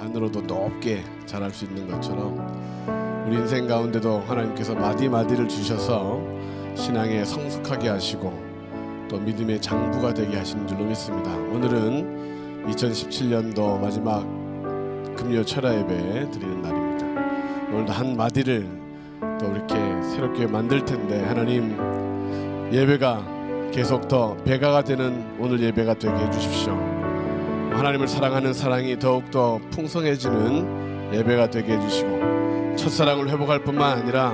하늘로도 높게 자랄 수 있는 것처럼 우리 인생 가운데도 하나님께서 마디마디를 주셔서 신앙에 성숙하게 하시고 또 믿음의 장부가 되게 하시는 줄로 믿습니다. 오늘은 2017년도 마지막 금요 철야 예배 드리는 날입니다. 오늘도 한 마디를 또 이렇게 새롭게 만들 텐데 하나님 예배가 계속 더 배가가 되는 오늘 예배가 되게 해주십시오. 하나님을 사랑하는 사랑이 더욱더 풍성해지는 예배가 되게 해주시고 첫사랑을 회복할 뿐만 아니라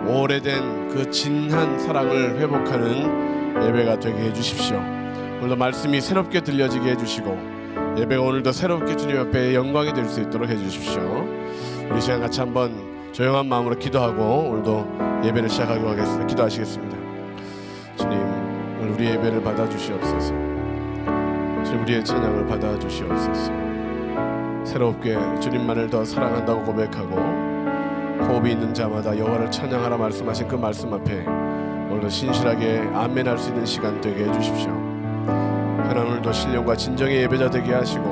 오래된 그 진한 사랑을 회복하는 예배가 되게 해주십시오. 오늘도 말씀이 새롭게 들려지게 해주시고 예배가 오늘도 새롭게 주님 앞에 영광이 될 수 있도록 해주십시오. 우리 시간 같이 한번 조용한 마음으로 기도하고 오늘도 예배를 시작하도록 하겠습니다. 기도하시겠습니다. 주님, 오늘 우리 예배를 받아주시옵소서. 주님, 우리의 찬양을 받아주시옵소서. 새롭게 주님만을 더 사랑한다고 고백하고 호흡이 있는 자마다 여호와를 찬양하라 말씀하신 그 말씀 앞에 오늘도 신실하게 아멘할 수 있는 시간 되게 해주십시오. 하나님, 오늘도 신령과 진정의 예배자 되게 하시고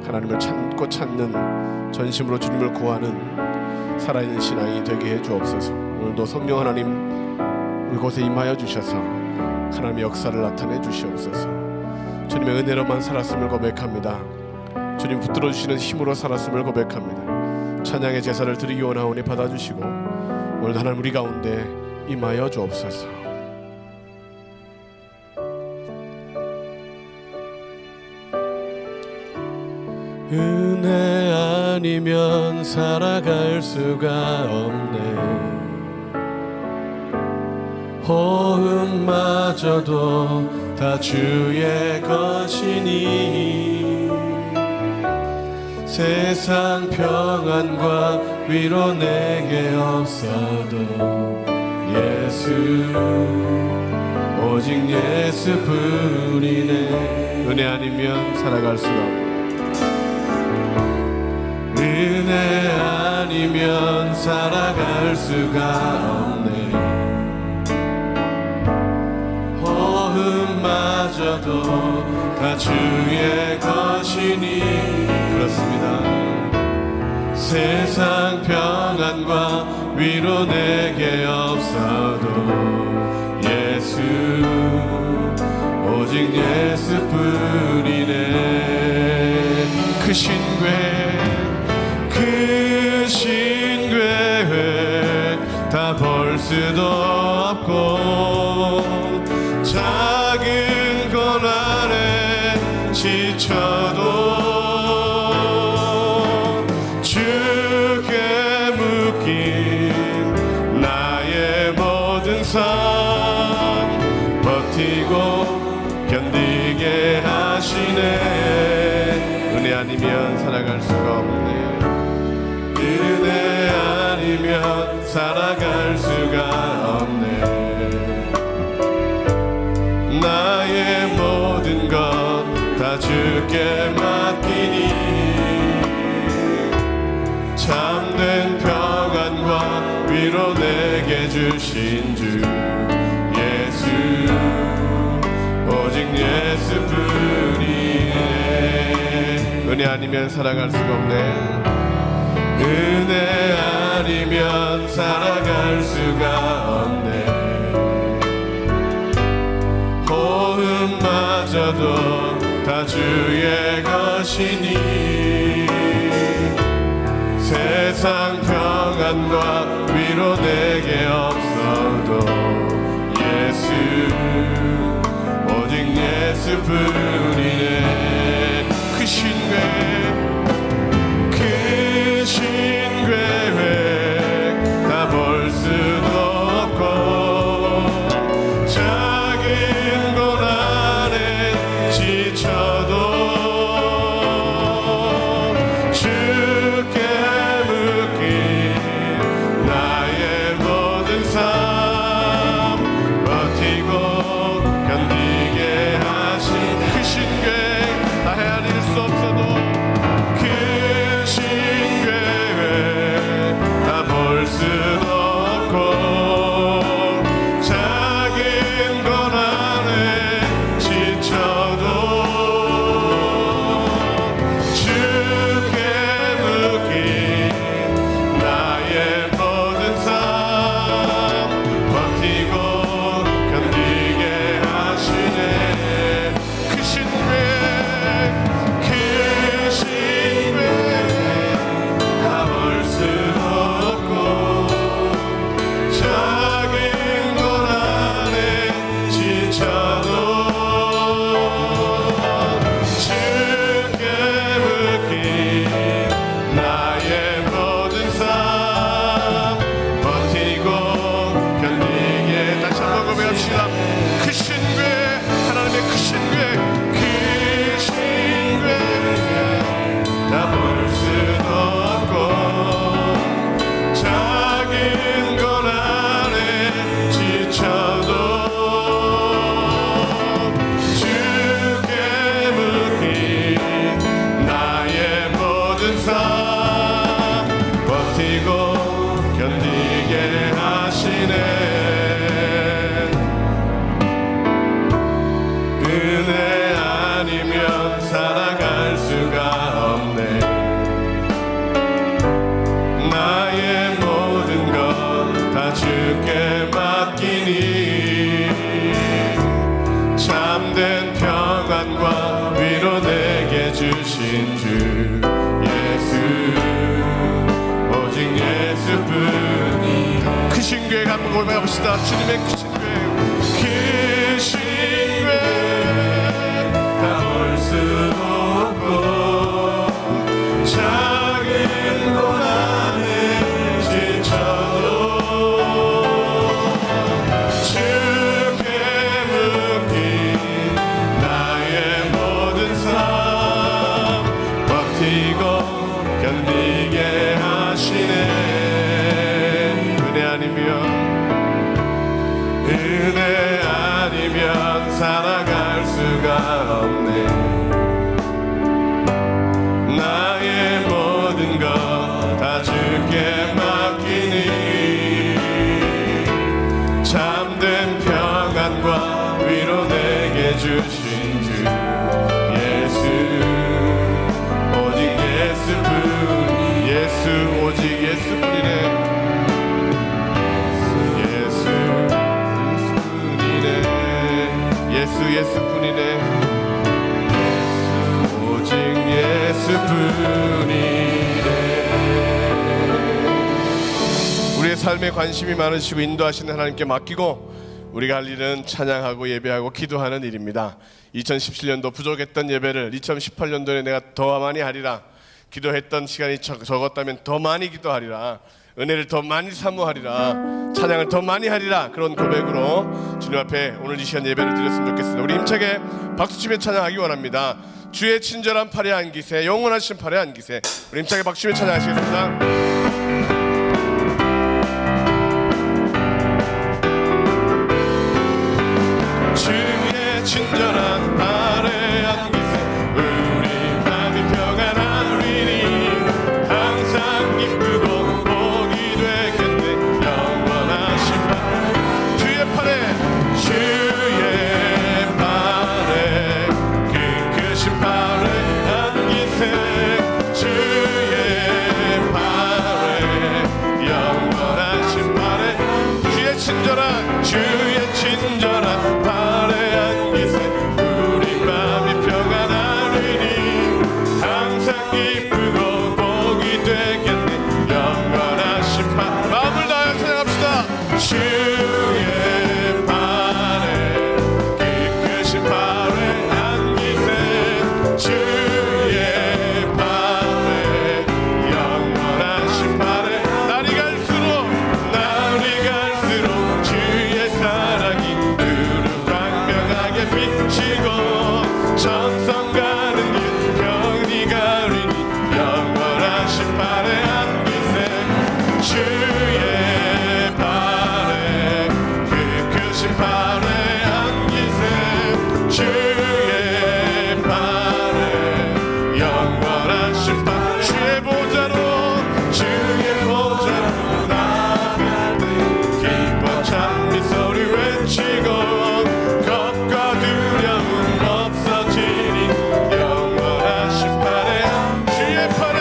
하나님을 찾고 찾는 전심으로 주님을 구하는 살아있는 신앙이 되게 해주옵소서. 오늘도 성령 하나님 이곳에 임하여 주셔서 하나님의 역사를 나타내 주시옵소서. 주님의 은혜로만 살았음을 고백합니다. 주님 붙들어 주시는 힘으로 살았음을 고백합니다. 찬양의 제사를 드리기 원하오니 받아주시고 오늘도 하나님 우리 가운데 임하여 주옵소서. 은혜 아니면 살아갈 수가 없네. 호흡마저도 다 주의 것이니 세상 평안과 위로 내게 없어도 예수 오직 예수뿐이네. 은혜 아니면 살아갈 수가 없네. 은혜 아니면 살아갈 수가 없네. 호흡마저도 다 주의 것이니 그렇습니다. 세상 평안과 위로 내게 없어도 예수 오직 예수뿐이네. 크신 계획 다 볼 수도 없고 작은 고난에 지쳐도 주께 묶인 나의 모든 삶 버티고 견디게 하시네. 은혜 아니면 살아갈 수가 없네. 은혜 아니면 살아갈 수가 없네. 나의 모든 것 다 주께 맡기니 참된 평안과 위로 내게 주신 주 예수 오직 예수뿐이네. 은혜 아니면 살아갈 수가 없네. 은혜 아니면 살아갈 수가 없네. 호흡마저도 다 주의 것이니 세상 평안과 위로 내게 없어도 예수 오직 예수뿐이네. 크신 계획 다 볼 수도 없고 작은 고난에 지쳐도 주께 묶인 나의 모든 삶 버티고 견디게 하신 크신 계획 다 헤아릴 수 없어도 모든 삶 버티고 견디게 하시네. 은혜 아니면 살아갈 수가 없네. 나의 모든 것 다 주께 맡기니 참된 평안과 위로 내게 주신 주 예수, 오직 예수뿐이. 크신 교회 한번 고백해봅시다. 주님의 크신 교회, 크신 교회 다 볼 수 없고 작은 고난에 지쳐도 주께 묶인 나의 모든 삶 버티고 견디게 하시네. 은혜 아니면 살아갈 수가 없네. 나의 모든 것 다 주께 맡기니 참된 평안과 위로 내게 주신 주 예수, 오직 예수뿐. 예수, 오직 예수뿐이네. 예수, 예수뿐이네. 오직 예수뿐이네. 우리의 삶에 관심이 많으시고 인도하시는 하나님께 맡기고 우리가 할 일은 찬양하고 예배하고 기도하는 일입니다. 2017년도 부족했던 예배를 2018년도에 내가 더 많이 하리라. 기도했던 시간이 적었다면 더 많이 기도하리라. 은혜를 더 많이 사모하리라. 찬양을 더 많이 하리라. 그런 고백으로 주님 앞에 오늘 이 시간 예배를 드렸으면 좋겠습니다. 우리 힘차게 박수치며 찬양하기 원합니다. 주의 친절한 팔에 안기세, 영원하신 팔에 안기세. 우리 힘차게 박수치며 찬양하시겠습니다. 주의 친절한 팔에 안기세, 우리 마음이 평안하리니 항상 기쁘고 주의 친절한 팔에 안기세, 우리 마음이 평안하리니 항상 기쁘고 복이 되겠네. 영원하신 팔, 마음을 다하여 찬양합시다. 주의 팔에 기쁘신 팔에 안기세, 주의 팔에 영원하신 팔에 날이 갈수록 사랑이 두루 광명하게 비치고 전성 가는 길 병이 가리니 영원하신 팔에 안기세, 주의 팔에 크신 팔에 안기세, 주의 팔에 영원하신 팔. 주의 보좌로 주의 보좌로 나아갈 때 기뻐 찬미 소리 외치고 겁과 두려움 없어지니 영원하신 팔에 주의 팔에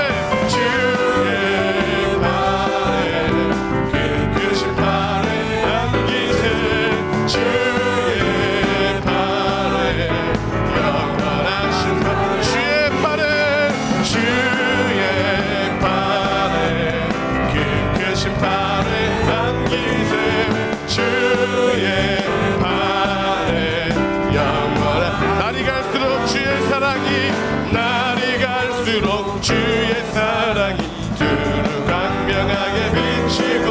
주의 팔에 크신 팔에 안기세, 주의 팔에 영원하신 팔. 주의 팔에 주의 팔에 크신 팔에 안기세, 주의 팔에 영원한. 날이 갈수록 주의 사랑이, 날이 갈수록 주의 사랑이 두루 광명하게 비치고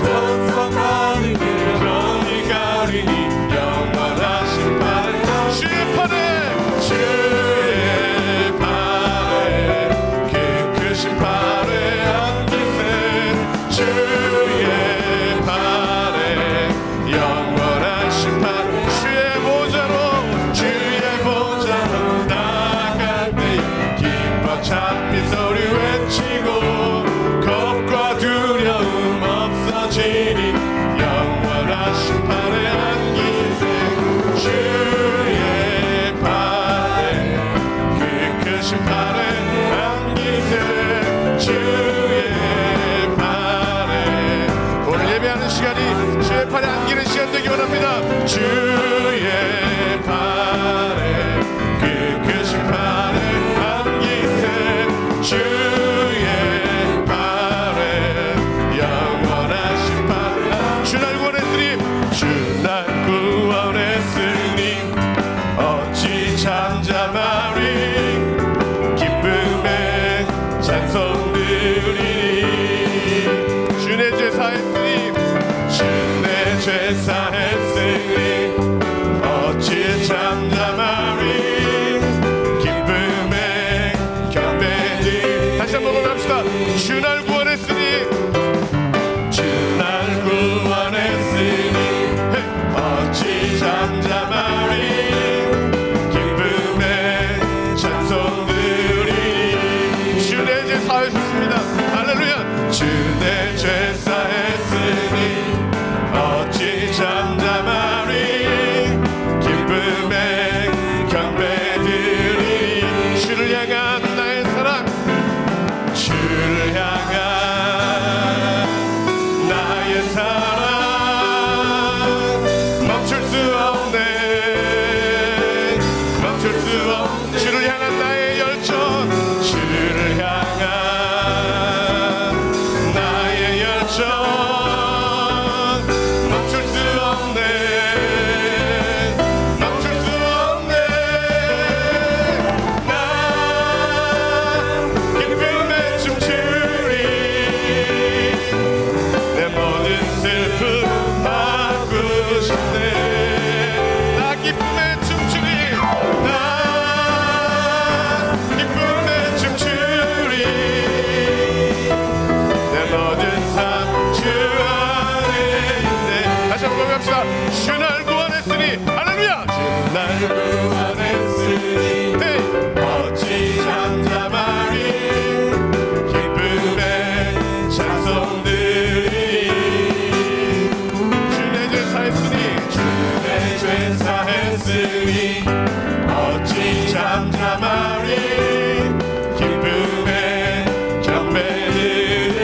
전성하는 길 병이 가리니 영원하신 팔에 주의 팔에 주의 팔에 크신 팔에 안기세, 주의 팔에 영원하신 팔. 주의 보좌로 나아갈 때 기뻐 찬미 소리 주의 발에 영원하신 발. 주날 구원했으니 주날 구원했으니 어찌 잠잠하리. 기쁨의 찬송 드리니. 주의 제사했으니 주의 제사했으니 어찌 잠잠하리. 기쁨의 경배들. 다시 한번 합시다. 주날 구원했으니 주날 구원했으니 어찌 잠잠하리. 기쁨의 찬송 드리니. 주의 제사했습니다. 할렐루야. 주의 제사했으니 어찌 잠잠하리. 기쁨의 경배드리니. 주를 향한 나의 사랑. 주를 향한 나의 사랑 멈출 수 없네. 멈출 수 없네. 주를 향한 나의 열정. 주를 향한 나의 열정 멈출 수 없네. 멈출 수 없네. 나 기쁨에 춤추리. 내 모든 슬픔 바꾸셨네. 나 기쁨에 춤추리. 나 기쁨에 춤추리. 내 모든 삶 주 안에 있네. 다시 한번 고백합시다. 주날 구원했으니. 할렐루야. 주날 구원했으니 어찌 잠잠하리. 기쁨의 찬송 드리니. 주의 제사했으니 주의 제사했으니 어찌 잠잠하리. 기쁨의 경배드리니.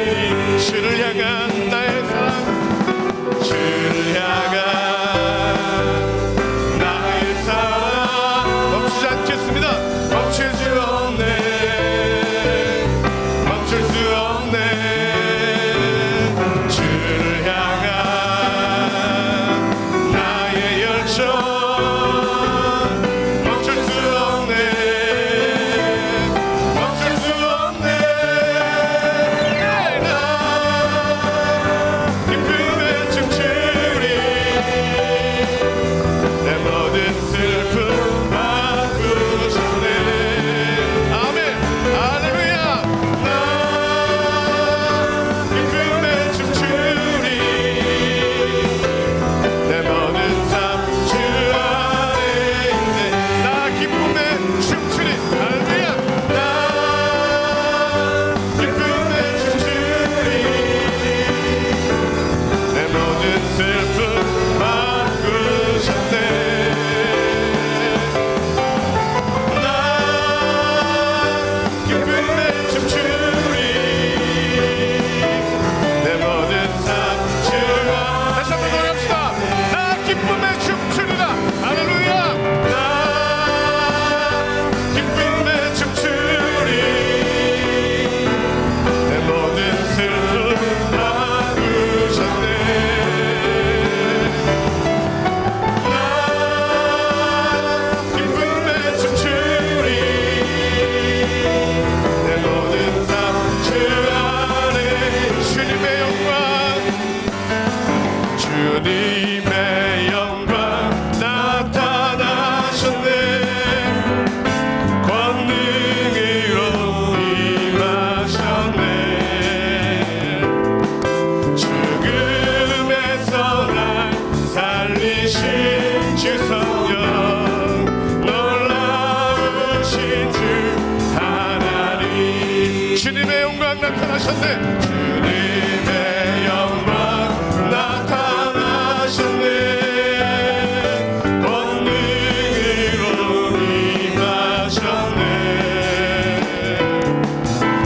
주를 향한 나의 사랑. 주를 향한 나의 사랑 멈추지 않겠습니다. 멈출 수 없네. 멈출 수 없네. 주를 향한 나의 열정 멈출 수 없네. 멈출 수 없네. 나 기쁨에 춤추리. 내 모든 슬픔 바꾸셨네. 아멘. 할렐루야. 나 기쁨에 춤추리. 내 모든 삶 주 안에 있네. 나 기쁨에 춤추리. 할렐루야. 나 기쁨에 춤추리. 내 모든 슬픔 바꾸셨네. 나 기쁨에 춤추리. 내 모든 삶 주 안에. 다시 한번 노래합시다. 나 기쁨에 춤추리라. 할렐루야. 나 기쁨에 춤추리. 내 모든 슬픔 바꾸셨네. 나 기쁨에 춤추리. 내 모든 삶 주 안에. 주님의 영광. 주님의 영광 나타나셨네. 권능으로 임하셨네. 죽음에서 날 살리신 주 성령. 놀라우신 주 하나님. 주님의 영광 나타나셨네. 주님의 영광 나타나셨네. 권능으로 임하셨네.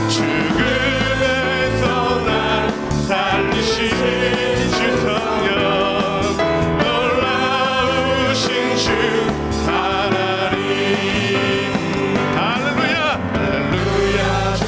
죽음에서 날 살리신 주 성령. 놀라우신 주 하나님. 할렐루야. 할렐루야. 주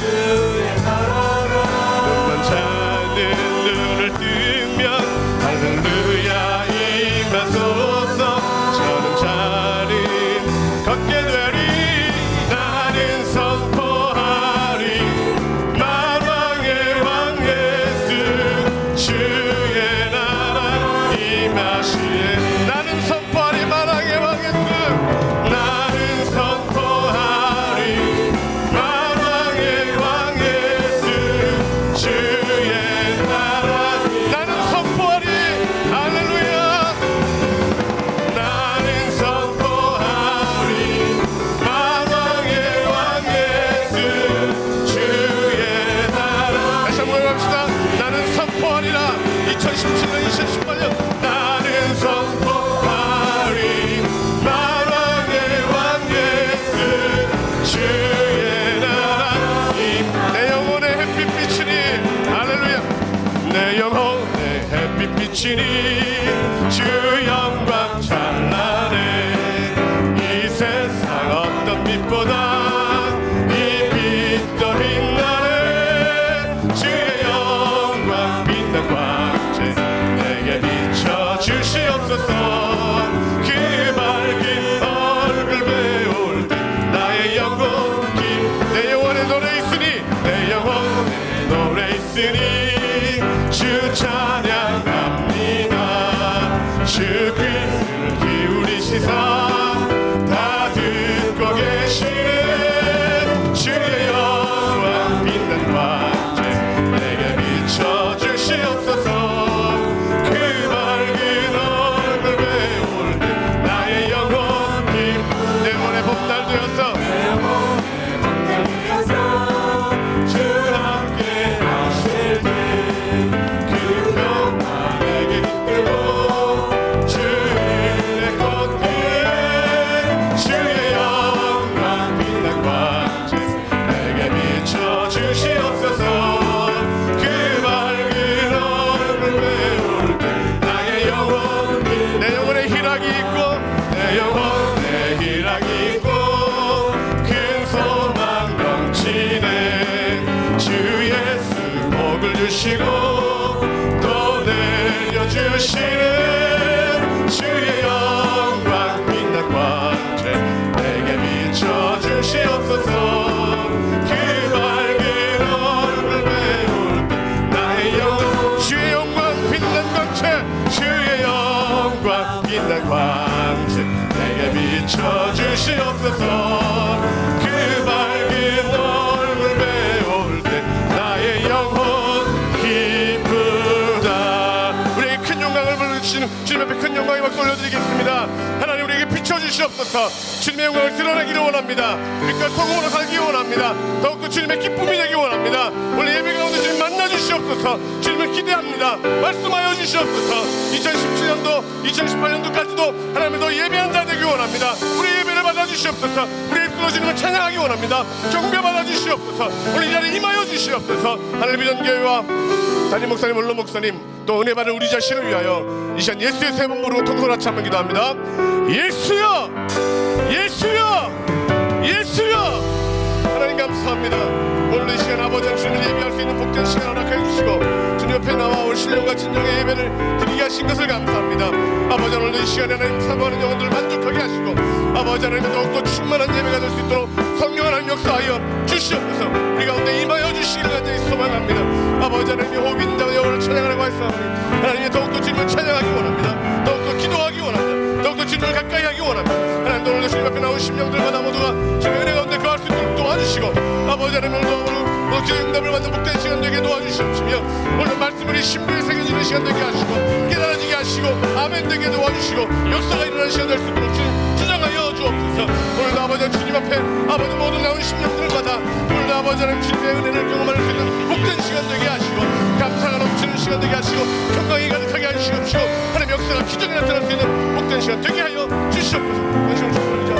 있으니 주 찬양합니다. 주 귀를 기울이시사 다 듣고 계시는 주의 영광 빛난 광채 내게 비춰주시옵소서. 그 밝은 얼굴 배울 때 나의 영혼 내 영혼의 봄날 되었어. 주 함께 하실 때 그 평화 내게 깃들고 주의 꽃길에 주의 영광 빛난 광채 내게 비춰주시옵소서. 그 밝은 얼굴 배울 때 나의 영혼 내 영혼에 희락이 있고 내 영혼에 희락이 있고 큰 소망 넘치네. 주 예수 복을 주시고 또 내려주시는 주의 영광 빛난 광채 내게 비춰주시옵소서. 그 밝은 얼굴 배울 때 나의 영혼 주의 영광 빛난 광채 주의 영광 빛난 광채 내게 비춰주시옵소서. 그 밝은 얼굴 배울 때 나의 영혼 기쁘다. 우리에게 큰 영광을 불러주시는 주님 앞에 큰 영광의 박수 올려드리겠습니다. 하나님 우리에게 비춰주시옵소서. 주님의 영광을 드러내기를 원합니다. 빛과 소금으로 살기 원합니다. 더욱더 주님의 기쁨이 되기 원합니다. 오늘 예배 가운데 주님 만나주시옵소서. 주님을 기대합니다. 말씀하여 주시옵소서. 2017년도 2018년도까지도 하나님의 더 예배한 자 되기 원합니다. 우리 예배를 받아주시옵소서. 우리의 부러지는 찬양하기 원합니다. 경배 받아주시옵소서. 오늘 이 자리에 임하여 주시옵소서. 하늘의 비전교회와 담임 목사님, 원로 목사님 또 은혜 받을 우리 자신을 위하여 이 시간 예수의 세 번 부르고 통솔하치 한번 기도합니다. 예수여 예수여 예수여. 하나님 감사합니다. 오늘 이 시간 아버지 주님을 예배할 수 있는 복된 시간 허락해 주시고 주님 옆에 나와 올 신령과 진정의 예배를 드리게 하신 것을 감사합니다. 아버지 오늘 이 시간에 하나님 사모하는 영혼들을 만족하게 하시고 아버지 하나님 더욱더 충만한 예배가 될 수 있도록 성령 하나님 역사하여 주시옵소서. 우리 가운데 임하여 주시기를 간절히 소망합니다. 아버지 하나님의 호흡 있는 자와 여호와를 찬양하라고 하시사오니 하나님의 더욱더 주님을 찬양하기 원합니다. 더욱더 기도하기 원합니다. 더욱더 주님을 가까이 하기 원합니다. 하나님도 오늘도 주님 앞에 나온 심령들마다 모두가 주님의 은혜 가운데 거할 수 있도록 도와주시고 아버지 하나님 오늘도 기도의 응답을 받는 복된 시간 되게 도와주시옵시며 오늘 말씀을 심리에 새겨지는 시간 되게 하시고 깨달아지게 하시고 아멘 되게 도와주시고 역사가 일어나는 시간 될 수 있도록 주님 주장하여 주옵소서. 오늘도 아버지 주님 앞에 아버지 모두 나온 심령들마다 오늘도 아버지 하나님 주님의 은혜를 경험할 수 있는 복된 시간 되게 하시고 감사가 넘치는 시간 되게 하시고 평강이 가득하게 하시옵시고 하나님 역사가 기적이 나타날 수 있는 복된 시간 되게 하여 주시옵소서. 원심을 축복합니다.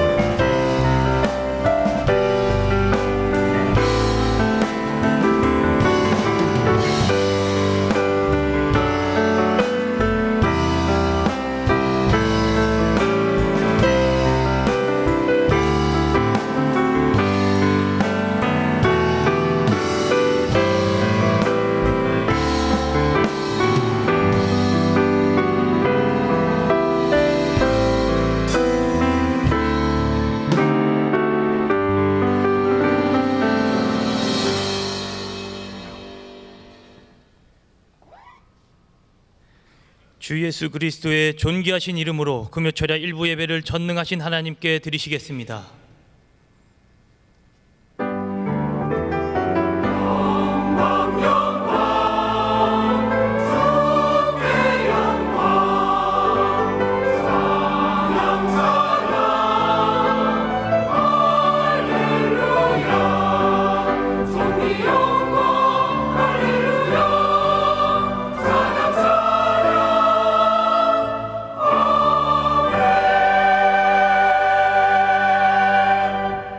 주 예수 그리스도의 존귀하신 이름으로 금요철야 일부 예배를 전능하신 하나님께 드리시겠습니다.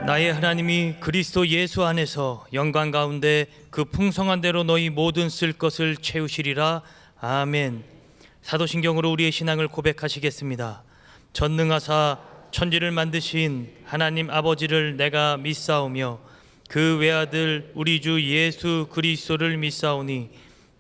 나의 하나님이 그리스도 예수 안에서 영광 가운데 그 풍성한 대로 너희 모든 쓸 것을 채우시리라. 아멘. 사도신경으로 우리의 신앙을 고백하시겠습니다. 전능하사 천지를 만드신 하나님 아버지를 내가 믿사오며 그 외아들 우리 주 예수 그리스도를 믿사오니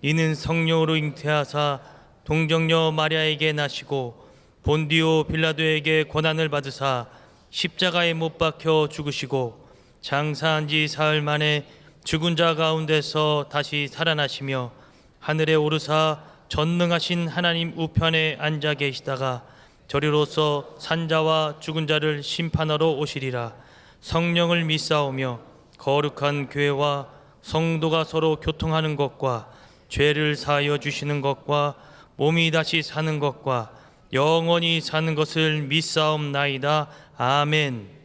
이는 성령으로 잉태하사 동정녀 마리아에게 나시고 본디오 빌라도에게 고난을 받으사 십자가에 못 박혀 죽으시고 장사한 지 사흘 만에 죽은 자 가운데서 다시 살아나시며 하늘에 오르사 전능하신 하나님 우편에 앉아 계시다가 저리로서 산자와 죽은 자를 심판하러 오시리라. 성령을 믿사오며 거룩한 교회와 성도가 서로 교통하는 것과 죄를 사하여 주시는 것과 몸이 다시 사는 것과 영원히 사는 것을 믿사옵나이다. 아멘.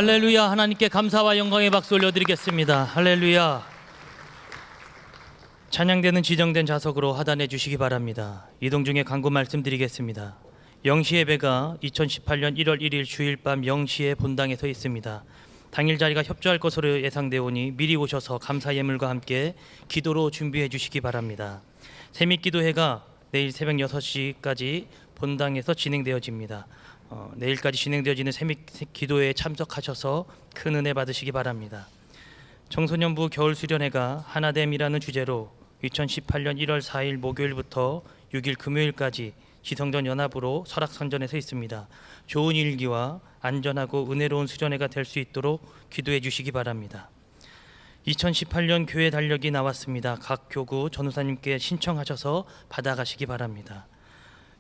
할렐루야. 하나님께 감사와 영광의 박수 올려드리겠습니다. 할렐루야. 찬양되는 지정된 좌석으로 하단해 주시기 바랍니다. 이동 중에 광고 말씀드리겠습니다. 영시 예배가 2018년 1월 1일 주일 밤 0시에 본당에 서 있습니다. 당일 자리가 협조할 것으로 예상되오니 미리 오셔서 감사 예물과 함께 기도로 준비해 주시기 바랍니다. 새밑기도회가 내일 새벽 6시까지 본당에서 진행되어집니다. 내일까지 진행되어지는 새밑기도회에 참석하셔서 큰 은혜 받으시기 바랍니다. 청소년부 겨울수련회가 하나됨이라는 주제로 2018년 1월 4일 목요일부터 6일 금요일까지 지성전 연합으로 설악선전에서 있습니다. 좋은 일기와 안전하고 은혜로운 수련회가 될 수 있도록 기도해 주시기 바랍니다. 2018년 교회 달력이 나왔습니다. 각 교구 전우사님께 신청하셔서 받아가시기 바랍니다.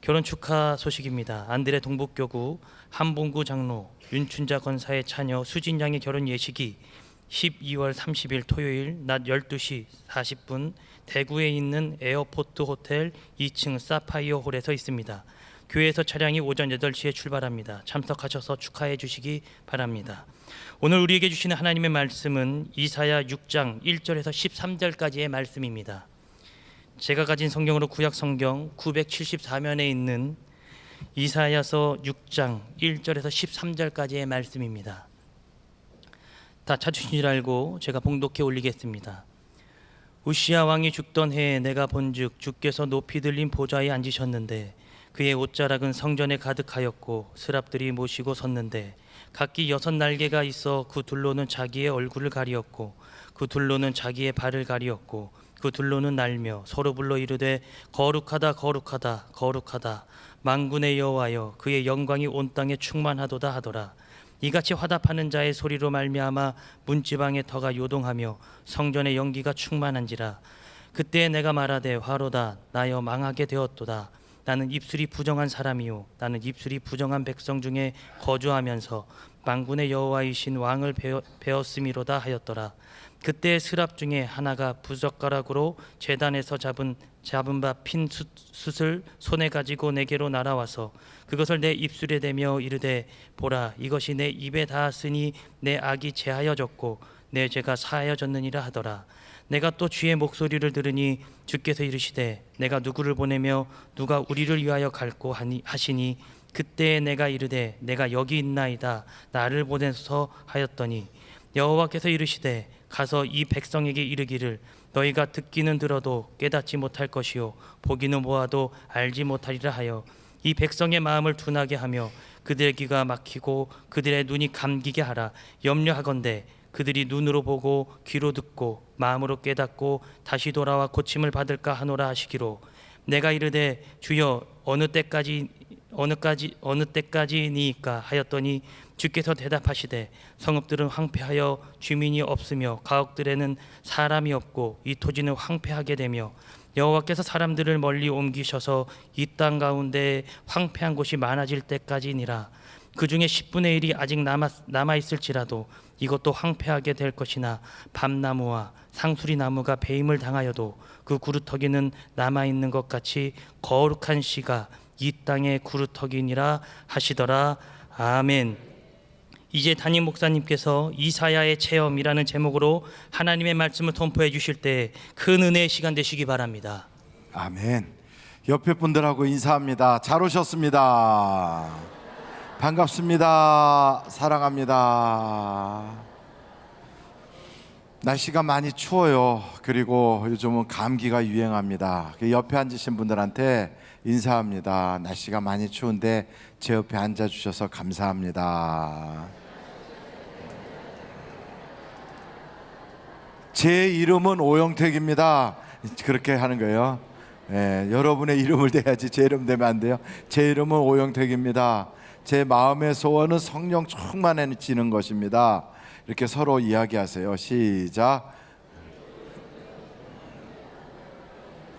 결혼 축하 소식입니다. 안드레 동북교구 한봉구 장로 윤춘자 권사의 자녀 수진 양의 결혼 예식이 12월 30일 토요일 낮 12시 40분 대구에 있는 에어포트 호텔 2층 사파이어 홀에서 있습니다. 교회에서 차량이 오전 8시에 출발합니다. 참석하셔서 축하해 주시기 바랍니다. 오늘 우리에게 주시는 하나님의 말씀은 이사야 6장 1절에서 13절까지의 말씀입니다. 제가 가진 성경으로 구약 성경 974면에 있는 이사야서 6장 1절에서 13절까지의 말씀입니다. 다 찾으신 줄 알고 제가 봉독해 올리겠습니다. 우시야 왕이 죽던 해에 내가 본즉 주께서 높이 들린 보좌에 앉으셨는데 그의 옷자락은 성전에 가득하였고 스랍들이 모시고 섰는데 각기 6 날개가 있어 그 둘로는 자기의 얼굴을 가리었고 그 둘로는 자기의 발을 가리었고 그 둘로는 날며 서로 불러 이르되 거룩하다 거룩하다 거룩하다 만군의 여호와여 그의 영광이 온 땅에 충만하도다 하더라. 이같이 화답하는 자의 소리로 말미암아 문지방의 터가 요동하며 성전의 연기가 충만한지라. 그때 내가 말하되 화로다 나여 망하게 되었도다. 나는 입술이 부정한 사람이요 나는 입술이 부정한 백성 중에 거주하면서 만군의 여호와이신 왕을 배웠음이로다 하였더라. 그때 스랍 중에 하나가 부젓가락으로 제단에서 잡은 바 핀 숯을 손에 가지고 내게로 날아와서 그것을 내 입술에 대며 이르되 보라 이것이 내 입에 닿았으니 내 악이 제하여졌고 내 죄가 사하여졌느니라 하더라. 내가 또 주의 목소리를 들으니 주께서 이르시되 내가 누구를 보내며 누가 우리를 위하여 갈고 하시니 그때 내가 이르되 내가 여기 있나이다 나를 보내서 하였더니 여호와께서 이르시되 가서 이 백성에게 이르기를 너희가 듣기는 들어도 깨닫지 못할 것이요 보기는 보아도 알지 못하리라 하여 이 백성의 마음을 둔하게 하며 그들의 귀가 막히고 그들의 눈이 감기게 하라. 염려하건대 그들이 눈으로 보고 귀로 듣고 마음으로 깨닫고 다시 돌아와 고침을 받을까 하노라 하시기로 내가 이르되 주여 어느 때까지니까 하였더니 주께서 대답하시되 성읍들은 황폐하여 주민이 없으며 가옥들에는 사람이 없고 이 토지는 황폐하게 되며 여호와께서 사람들을 멀리 옮기셔서 이 땅 가운데 황폐한 곳이 많아질 때까지니라. 그 중에 10분의 1이 아직 남아 있을지라도 이것도 황폐하게 될 것이나 밤나무와 상수리 나무가 배임을 당하여도 그 구루터기는 남아 있는 것 같이 거룩한 씨가 이 땅의 구루터기니라 하시더라. 아멘. 이제 담임 목사님께서 이사야의 체험이라는 제목으로 하나님의 말씀을 선포해 주실 때 큰 은혜의 시간 되시기 바랍니다. 아멘. 옆에 분들하고 인사합니다. 잘 오셨습니다. 반갑습니다. 사랑합니다. 날씨가 많이 추워요. 그리고 요즘은 감기가 유행합니다. 옆에 앉으신 분들한테 인사합니다. 날씨가 많이 추운데 제 옆에 앉아주셔서 감사합니다. 제 이름은 오영택입니다. 그렇게 하는 거예요. 여러분의 이름을 대야지 제 이름 대면 안 돼요. 제 이름은 오영택입니다. 제 마음의 소원은 성령 충만해지는 것입니다. 이렇게 서로 이야기하세요. 시작.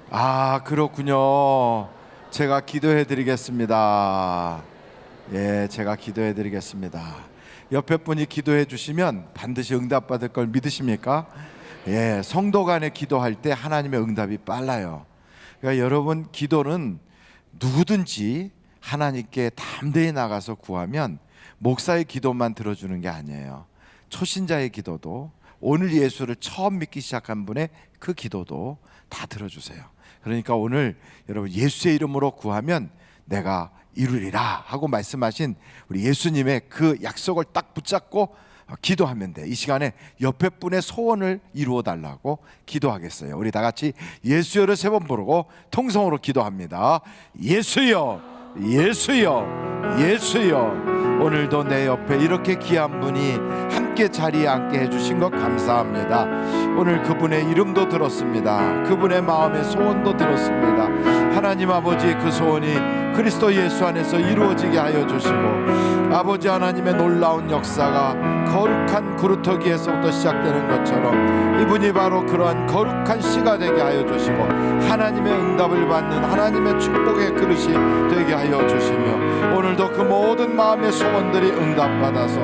아, 그렇군요. 제가 기도해 드리겠습니다. 예, 제가 기도해 드리겠습니다. 옆에 분이 기도해 주시면 반드시 응답받을 걸 믿으십니까? 예, 성도 간에 기도할 때 하나님의 응답이 빨라요. 그러니까 여러분, 기도는 누구든지 하나님께 담대히 나가서 구하면 목사의 기도만 들어주는 게 아니에요. 초신자의 기도도 오늘 예수를 처음 믿기 시작한 분의 그 기도도 다 들어주세요. 그러니까 오늘 여러분 예수의 이름으로 구하면 내가 이루리라 하고 말씀하신 우리 예수님의 그 약속을 딱 붙잡고 기도하면 돼. 이 시간에 옆에 분의 소원을 이루어 달라고 기도하겠어요. 우리 다 같이 예수여를 3번 부르고 통성으로 기도합니다. 예수여, 예수여, 예수여. 오늘도 내 옆에 이렇게 귀한 분이 함께 자리에 앉게 해주신 것 감사합니다. 오늘 그분의 이름도 들었습니다. 그분의 마음의 소원도 들었습니다. 하나님 아버지, 그 소원이 그리스도 예수 안에서 이루어지게 하여 주시고, 아버지 하나님의 놀라운 역사가 거룩한 그루터기에서부터 시작되는 것처럼 이분이 바로 그러한 거룩한 씨가 되게 하여 주시고, 하나님의 응답을 받는 하나님의 축복의 그릇이 되게 하여 주시며, 오늘도 그 모든 마음의 소원들이 응답받아서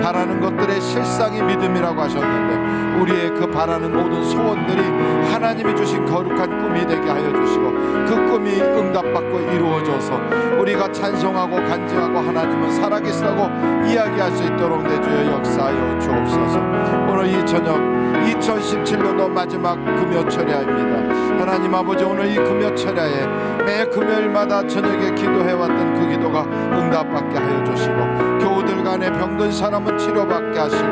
바라는 것들의 실상이 믿음이라고 하셨는데, 우리의 그 바라는 모든 소원들이 하나님이 주신 거룩한 꿈이 되게 하여 주시고, 그 꿈이 응답받고 이루어져서 우리가 찬송하고 간증하고 하나님은 살아계시다고 이야기할 수 있도록 내주여 역사하여 주옵소서. 오늘 이 저녁 2017년도 마지막 금요철야입니다. 하나님 아버지, 오늘 이 금요철야에 매 금요일마다 저녁에 기도해왔던 그 기도가 응답받게 하여 주시고, 교우들 간에 병든 사람은 치료받게 하시고,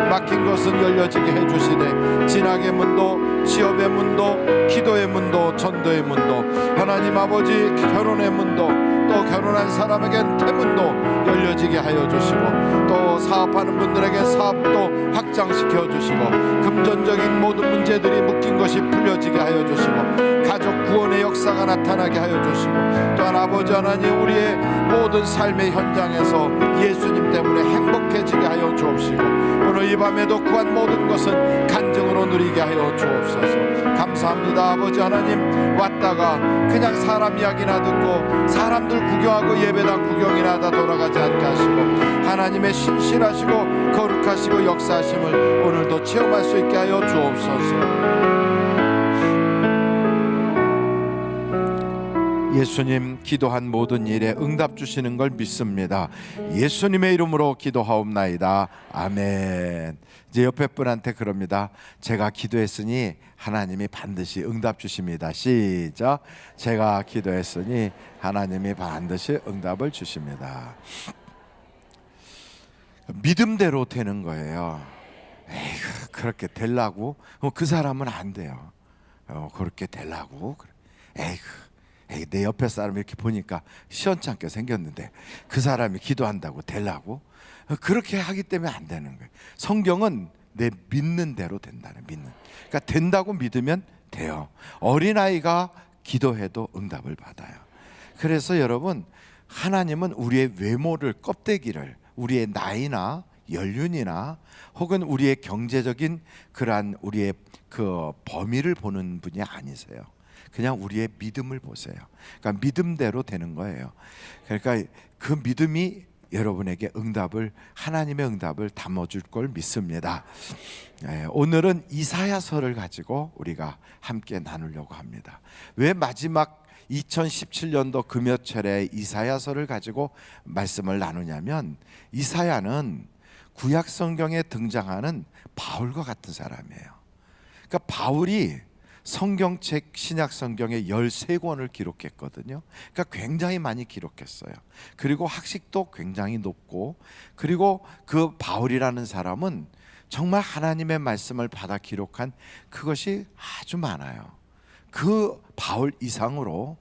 막힌 것은 열려지게 해주시되, 진학의 문도, 취업의 문도, 기도의 문도, 전도의 문도, 하나님 아버지 결혼의 문도, 또 결혼한 사람에겐 태문도 열려지게 하여 주시고, 또 사업하는 분들에게 사업도 확장시켜 주시고, 금전적인 모든 문제들이 묶인 것이 풀려지게 하여 주시고, 가족 구원의 역사가 나타나게 하여 주시고, 또한 아버지 하나님 우리의 모든 삶의 현장에서 예수님 때문에 행복해지게 하여 주옵시고, 오늘 이 밤에도 구한 모든 것은 간증으로 누리게 하여 주옵소서. 감사합니다. 아버지 하나님, 왔다가 그냥 사람 이야기나 듣고 사람들 구경하고 예배당 구경이나 하다 돌아가지 않게 하시고, 하나님의 신실하시고 거룩하시고 역사하심을 오늘도 체험할 수 있게 하여 주옵소서. 예수님, 기도한 모든 일에 응답 주시는 걸 믿습니다. 예수님의 이름으로 기도하옵나이다. 아멘. 이제 옆에 분한테 그럽니다. 제가 기도했으니 하나님이 반드시 응답 주십니다. 시작. 제가 기도했으니 하나님이 반드시 응답을 주십니다. 믿음대로 되는 거예요. 에이구, 그렇게 되려고? 그 사람은 안 돼요. 그렇게 되려고? 에이구, 내 옆에 사람 이렇게 보니까 시원찮게 생겼는데 그 사람이 기도한다고 되려고? 그렇게 하기 때문에 안 되는 거예요. 성경은 내 믿는 대로 된다는, 믿는. 그러니까 된다고 믿으면 돼요. 어린아이가 기도해도 응답을 받아요. 그래서 여러분, 하나님은 우리의 외모를, 껍데기를, 우리의 나이나 연륜이나 혹은 우리의 경제적인 그러한 우리의 그 범위를 보는 분이 아니세요. 그냥 우리의 믿음을 보세요. 그러니까 믿음대로 되는 거예요. 그러니까 그 믿음이 여러분에게 응답을, 하나님의 응답을 담아줄 걸 믿습니다. 오늘은 이사야서를 가지고 우리가 함께 나누려고 합니다. 왜 마지막 2017년도 금요철에 이사야서를 가지고 말씀을 나누냐면, 이사야는 구약 성경에 등장하는 바울과 같은 사람이에요. 그러니까 바울이 성경책, 신약 성경의 13권을 기록했거든요. 그러니까 굉장히 많이 기록했어요. 그리고 학식도 굉장히 높고, 그리고 그 바울이라는 사람은 정말 하나님의 말씀을 받아 기록한 그것이 아주 많아요. 그 바울 이상으로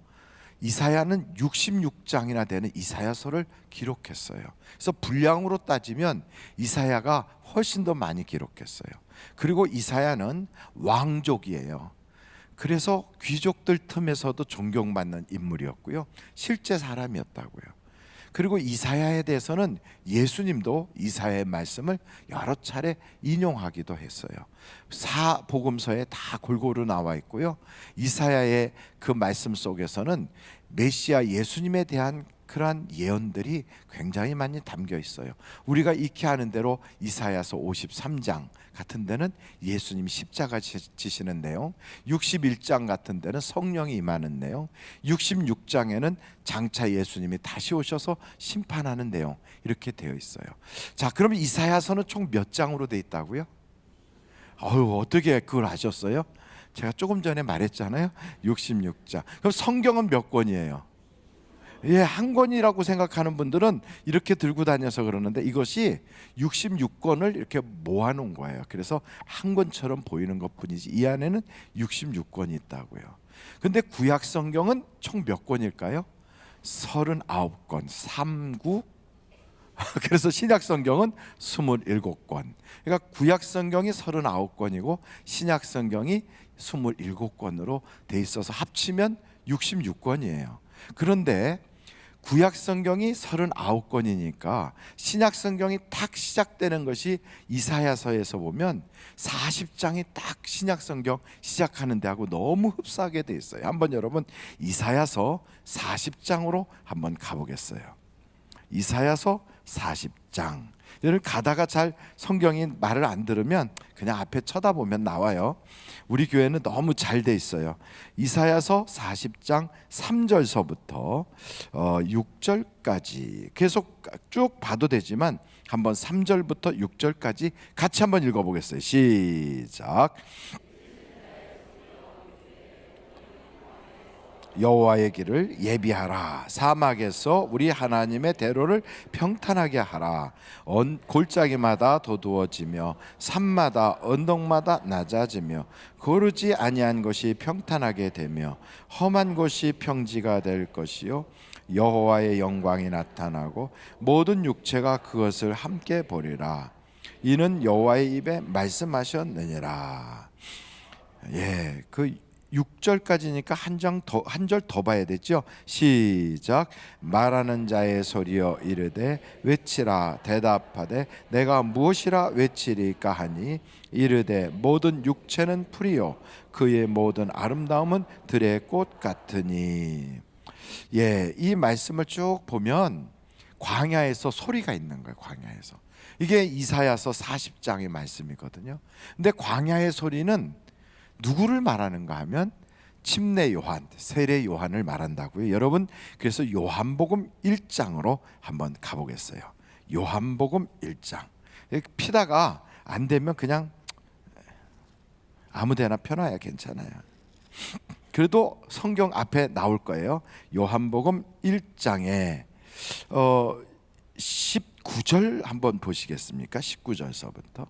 이사야는 66장이나 되는 이사야서를 기록했어요. 그래서 분량으로 따지면 이사야가 훨씬 더 많이 기록했어요. 그리고 이사야는 왕족이에요. 그래서 귀족들 틈에서도 존경받는 인물이었고요, 실제 사람이었다고요. 그리고 이사야에 대해서는 예수님도 이사야의 말씀을 여러 차례 인용하기도 했어요. 사복음서에 다 골고루 나와 있고요, 이사야의 그 말씀 속에서는 메시아 예수님에 대한 그러한 예언들이 굉장히 많이 담겨 있어요. 우리가 익히 아는 대로 이사야서 53장 같은 데는 예수님이 십자가 지시는 내용, 61장 같은 데는 성령이 임하는 내용, 66장에는 장차 예수님이 다시 오셔서 심판하는 내용, 이렇게 되어 있어요. 자, 그러면 이사야서는 총 몇 장으로 되어 있다고요? 어떻게 그걸 아셨어요? 제가 조금 전에 말했잖아요. 66장. 그럼 성경은 몇 권이에요? 예, 한 권이라고 생각하는 분들은 이렇게 들고 다녀서 그러는데 이것이 66권을 이렇게 모아놓은 거예요. 그래서 한 권처럼 보이는 것뿐이지 이 안에는 66권이 있다고요. 근데 구약 성경은 총 몇 권일까요? 39권, 39. 그래서 신약 성경은 27권. 그러니까 구약 성경이 39권이고 신약 성경이 27권으로 돼 있어서 합치면 66권이에요. 그런데 구약 성경이 39권이니까 신약 성경이 딱 시작되는 것이 이사야서에서 보면 40장이 딱 신약 성경 시작하는 데하고 너무 흡사하게 돼 있어요. 한번 여러분 이사야서 40장으로 한번 가보겠어요. 이사야서 40장. 여러분 가다가 잘 성경이 말을 안 들으면 그냥 앞에 쳐다보면 나와요. 우리 교회는 너무 잘 돼 있어요. 이사야서 40장 3절서부터 6절까지 계속 쭉 봐도 되지만 한번 3절부터 6절까지 같이 한번 읽어보겠어요. 시작. 여호와의 길을 예비하라. 사막에서 우리 하나님의 대로를 평탄하게 하라. 골짜기마다 도두어지며 산마다 언덕마다 낮아지며 거르지 아니한 것이 평탄하게 되며 험한 곳이 평지가 될 것이요 여호와의 영광이 나타나고 모든 육체가 그것을 함께 보리라. 이는 여호와의 입에 말씀하셨느니라. 예, 그 6절까지니까 한 절 더 봐야 되죠. 시작. 말하는 자의 소리여 이르되 외치라. 대답하되 내가 무엇이라 외치리까 하니 이르되 모든 육체는 풀이요 그의 모든 아름다움은 들의 꽃 같으니. 예, 이 말씀을 쭉 보면 광야에서 소리가 있는 거예요. 광야에서. 이게 이사야서 40장의 말씀이거든요. 근데 광야의 소리는 누구를 말하는가 하면 침례 요한, 세례 요한을 말한다고요. 여러분 그래서 요한복음 1장으로 한번 가보겠어요. 요한복음 1장. 피다가 안 되면 그냥 아무데나 펴놔야 괜찮아요. 그래도 성경 앞에 나올 거예요. 요한복음 1장에 19절 한번 보시겠습니까? 19절서부터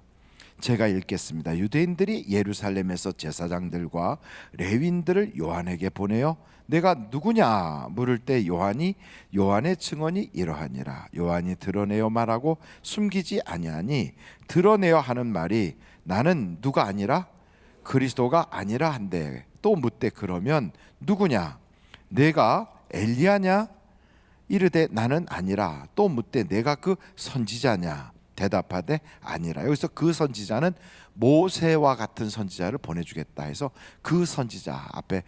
제가 읽겠습니다. 유대인들이 예루살렘에서 제사장들과 레위인들을 요한에게 보내어 내가 누구냐 물을 때 요한의 증언이 이러하니라. 요한이 드러내어 말하고 숨기지 아니하니 드러내어 하는 말이 나는 누가 아니라 그리스도가 아니라 한데 또 묻되 그러면 누구냐 내가 엘리야냐 이르되 나는 아니라 또 묻되 내가 그 선지자냐 대답하되 아니라. 여기서 그 선지자는 모세와 같은 선지자를 보내주겠다 해서 그 선지자 앞에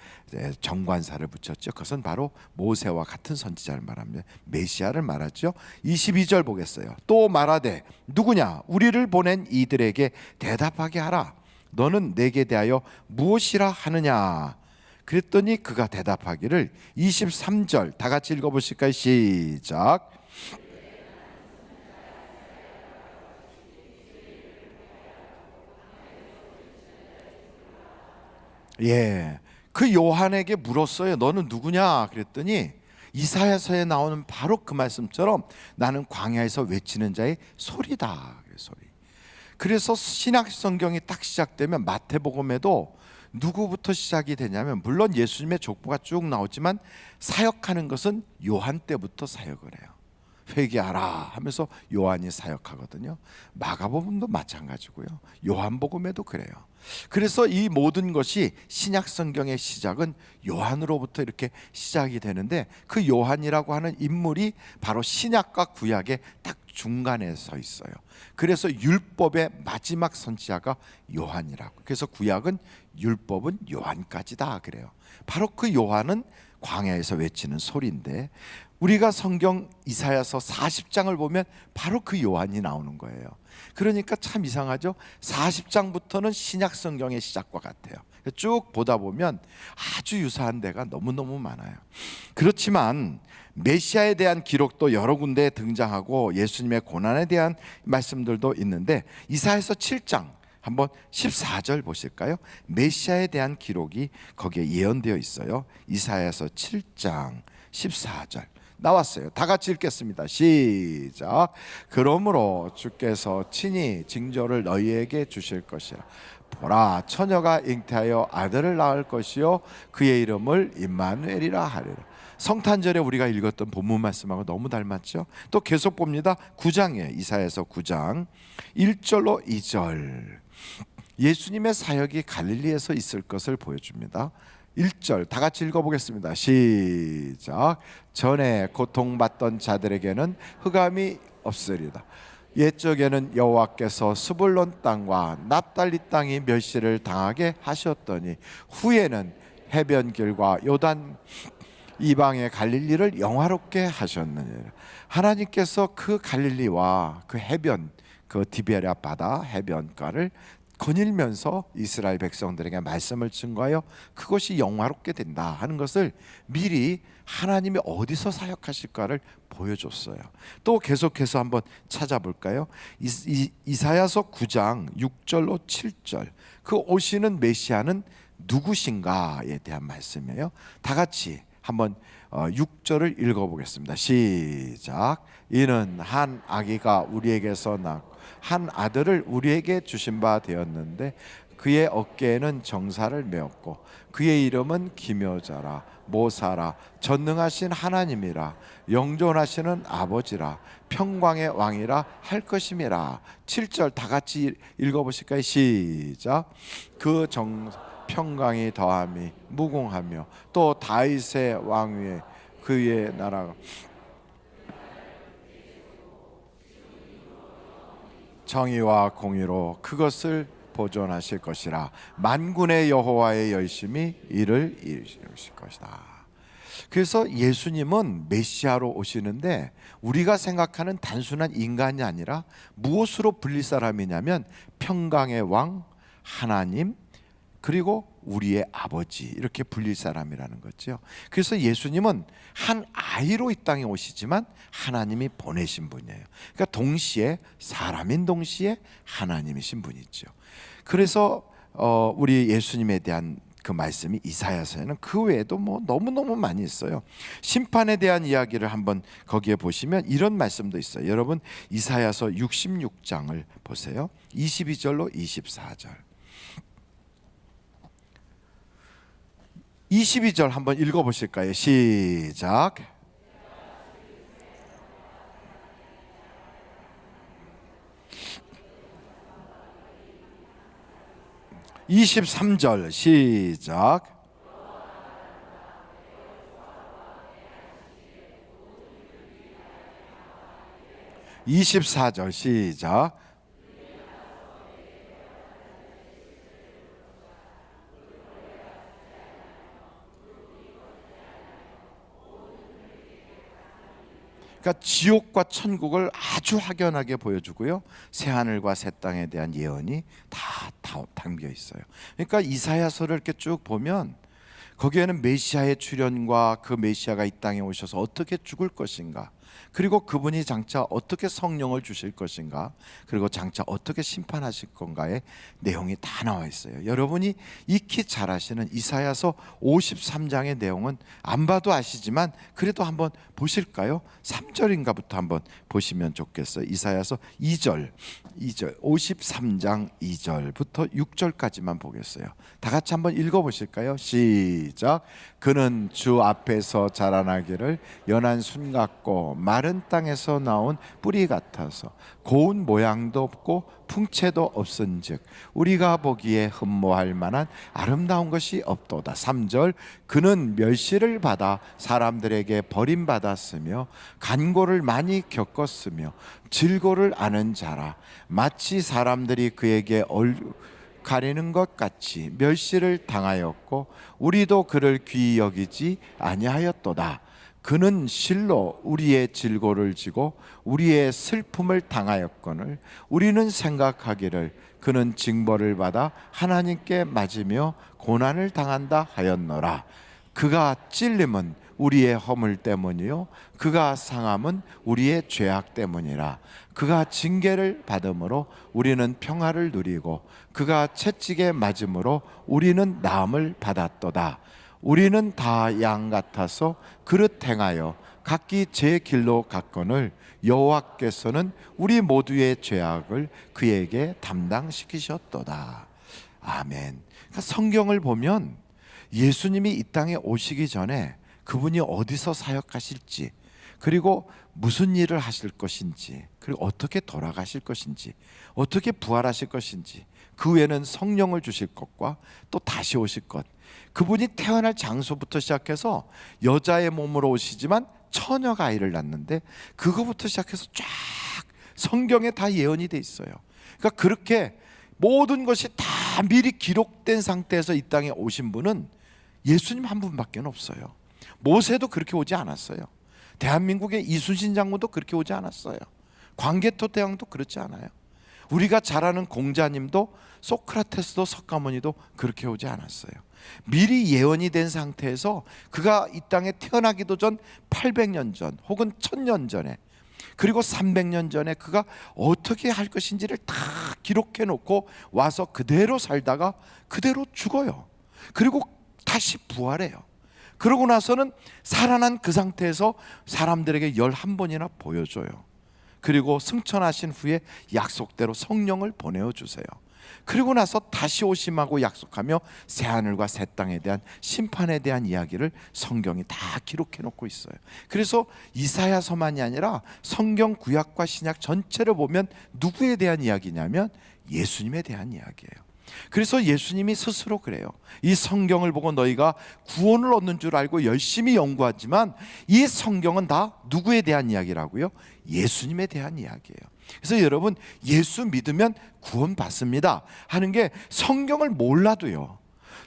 정관사를 붙였죠. 그것은 바로 모세와 같은 선지자를 말합니다. 메시아를 말하죠. 22절 보겠어요. 또 말하되 누구냐 우리를 보낸 이들에게 대답하게 하라. 너는 내게 대하여 무엇이라 하느냐. 그랬더니 그가 대답하기를 23절 다 같이 읽어보실까요? 시작. 예, 그 요한에게 물었어요. 너는 누구냐? 그랬더니 이사야서에 나오는 바로 그 말씀처럼 나는 광야에서 외치는 자의 소리다. 소리. 그래서 신약 성경이 딱 시작되면 마태복음에도 누구부터 시작이 되냐면 물론 예수님의 족보가 쭉 나오지만 사역하는 것은 요한 때부터 사역을 해요. 회개하라 하면서 요한이 사역하거든요. 마가복음도 마찬가지고요. 요한복음에도 그래요. 그래서 이 모든 것이 신약 성경의 시작은 요한으로부터 이렇게 시작이 되는데 그 요한이라고 하는 인물이 바로 신약과 구약의 딱 중간에 서 있어요. 그래서 율법의 마지막 선지자가 요한이라고. 그래서 구약은 율법은 요한까지다 그래요. 바로 그 요한은 광야에서 외치는 소리인데 우리가 성경 이사야서 40장을 보면 바로 그 요한이 나오는 거예요. 그러니까 참 이상하죠. 40장부터는 신약 성경의 시작과 같아요. 쭉 보다 보면 아주 유사한 데가 너무너무 많아요. 그렇지만 메시아에 대한 기록도 여러 군데에 등장하고 예수님의 고난에 대한 말씀들도 있는데 이사야서 7장 한번 14절 보실까요? 메시아에 대한 기록이 거기에 예언되어 있어요. 이사야서 7장 14절 나왔어요. 다 같이 읽겠습니다. 시작. 그러므로 주께서 친히 징조를 너희에게 주실 것이라. 보라, 처녀가 잉태하여 아들을 낳을 것이요 그의 이름을 임마누엘이라 하리라. 성탄절에 우리가 읽었던 본문 말씀하고 너무 닮았죠? 또 계속 봅니다. 9장이에요. 이사야서 9장 1절로 2절. 예수님의 사역이 갈릴리에서 있을 것을 보여줍니다. 1절 다 같이 읽어보겠습니다. 시작. 전에 고통받던 자들에게는 흑암이 없으리다. 옛적에는 여호와께서 스불론 땅과 납달리 땅이 멸시를 당하게 하셨더니 후에는 해변길과 요단 이방의 갈릴리를 영화롭게 하셨느니라. 하나님께서 그 갈릴리와 그 해변, 그 디베랴 바다 해변가를 거닐면서 이스라엘 백성들에게 말씀을 증거하여 그것이 영화롭게 된다 하는 것을 미리 하나님이 어디서 사역하실까를 보여줬어요. 또 계속해서 한번 찾아볼까요? 이사야서 9장 6절로 7절. 그 오시는 메시아는 누구신가에 대한 말씀이에요. 다 같이 한번 6절을 읽어보겠습니다. 시작. 이는 한 아기가 우리에게서 낳고 한 아들을 우리에게 주신 바 되었는데 그의 어깨에는 정사를 메었고 그의 이름은 기묘자라 모사라 전능하신 하나님이라 영존하시는 아버지라 평강의 왕이라 할 것임이라. 7절 다 같이 읽어보실까요? 시작. 그 평강이 더함이 무궁하며 또 다윗의 왕위에 그의 나라가 정의와 공의로 그것을 보존하실 것이라. 만군의 여호와의 열심히 이를 이루실 것이다. 그래서 예수님은 메시아로 오시는데 우리가 생각하는 단순한 인간이 아니라 무엇으로 불릴 사람이냐면 평강의 왕 하나님 그리고 우리의 아버지 이렇게 불릴 사람이라는 거죠. 그래서 예수님은 한 아이로 이 땅에 오시지만 하나님이 보내신 분이에요. 그러니까 동시에 사람인 동시에 하나님이신 분이죠. 그래서 우리 예수님에 대한 그 말씀이 이사야서에는 그 외에도 뭐 너무너무 많이 있어요. 심판에 대한 이야기를 한번 거기에 보시면 이런 말씀도 있어요. 여러분 이사야서 66장을 보세요. 22절로 24절. 22절 한번 읽어보실까요? 시작. (23절) 시작. (24절) 시작. 그러니까 지옥과 천국을 아주 확연하게 보여주고요. 새 하늘과 새 땅에 대한 예언이 다 담겨 있어요. 그러니까 이사야서를 이렇게 쭉 보면 거기에는 메시아의 출현과 그 메시아가 이 땅에 오셔서 어떻게 죽을 것인가, 그리고 그분이 장차 어떻게 성령을 주실 것인가, 그리고 장차 어떻게 심판하실 건가의 내용이 다 나와 있어요. 여러분이 익히 잘 아시는 이사야서 53장의 내용은 안 봐도 아시지만 그래도 한번 보실까요? 3절인가부터 한번 보시면 좋겠어요. 이사야서 2절 53장 2절부터 6절까지만 보겠어요. 다 같이 한번 읽어보실까요? 시작. 그는 주 앞에서 자라나기를 연한 순 같고 마른 땅에서 나온 뿌리 같아서 고운 모양도 없고 풍채도 없은즉 우리가 보기에 흠모할 만한 아름다운 것이 없도다. 3절. 그는 멸시를 받아 사람들에게 버림받았으며 간고를 많이 겪었으며 질고를 아는 자라. 마치 사람들이 그에게 가리는 것 같이 멸시를 당하였고 우리도 그를 귀히 여기지 아니하였도다. 그는 실로 우리의 질고를 지고 우리의 슬픔을 당하였거늘 우리는 생각하기를 그는 징벌을 받아 하나님께 맞으며 고난을 당한다 하였노라. 그가 찔림은 우리의 허물 때문이요 그가 상함은 우리의 죄악 때문이라. 그가 징계를 받음으로 우리는 평화를 누리고 그가 채찍에 맞음으로 우리는 나음을 받았도다. 우리는 다 양 같아서 그릇 행하여 각기 제 길로 갔거늘 여호와께서는 우리 모두의 죄악을 그에게 담당시키셨도다. 아멘. 그러니까 성경을 보면 예수님이 이 땅에 오시기 전에 그분이 어디서 사역하실지, 그리고 무슨 일을 하실 것인지, 그리고 어떻게 돌아가실 것인지, 어떻게 부활하실 것인지, 그 외에는 성령을 주실 것과 또 다시 오실 것, 그분이 태어날 장소부터 시작해서 여자의 몸으로 오시지만 처녀가 아이를 낳는데 그거부터 시작해서 쫙 성경에 다 예언이 돼 있어요. 그러니까 그렇게 모든 것이 다 미리 기록된 상태에서 이 땅에 오신 분은 예수님 한 분밖에 없어요. 모세도 그렇게 오지 않았어요. 대한민국의 이순신 장군도 그렇게 오지 않았어요. 광개토 대왕도 그렇지 않아요. 우리가 잘 아는 공자님도, 소크라테스도, 석가모니도 그렇게 오지 않았어요. 미리 예언이 된 상태에서 그가 이 땅에 태어나기도 전 800년 전 혹은 1000년 전에, 그리고 300년 전에 그가 어떻게 할 것인지를 다 기록해 놓고 와서 그대로 살다가 그대로 죽어요. 그리고 다시 부활해요. 그러고 나서는 살아난 그 상태에서 사람들에게 11번이나 보여줘요. 그리고 승천하신 후에 약속대로 성령을 보내어 주세요. 그리고 나서 다시 오심하고 약속하며 새하늘과 새 땅에 대한 심판에 대한 이야기를 성경이 다 기록해 놓고 있어요. 그래서 이사야서만이 아니라 성경 구약과 신약 전체를 보면 누구에 대한 이야기냐면 예수님에 대한 이야기예요. 그래서 예수님이 스스로 그래요. 이 성경을 보고 너희가 구원을 얻는 줄 알고 열심히 연구하지만 이 성경은 다 누구에 대한 이야기라고요? 예수님에 대한 이야기예요. 그래서 여러분, 예수 믿으면 구원받습니다 하는 게 성경을 몰라도요,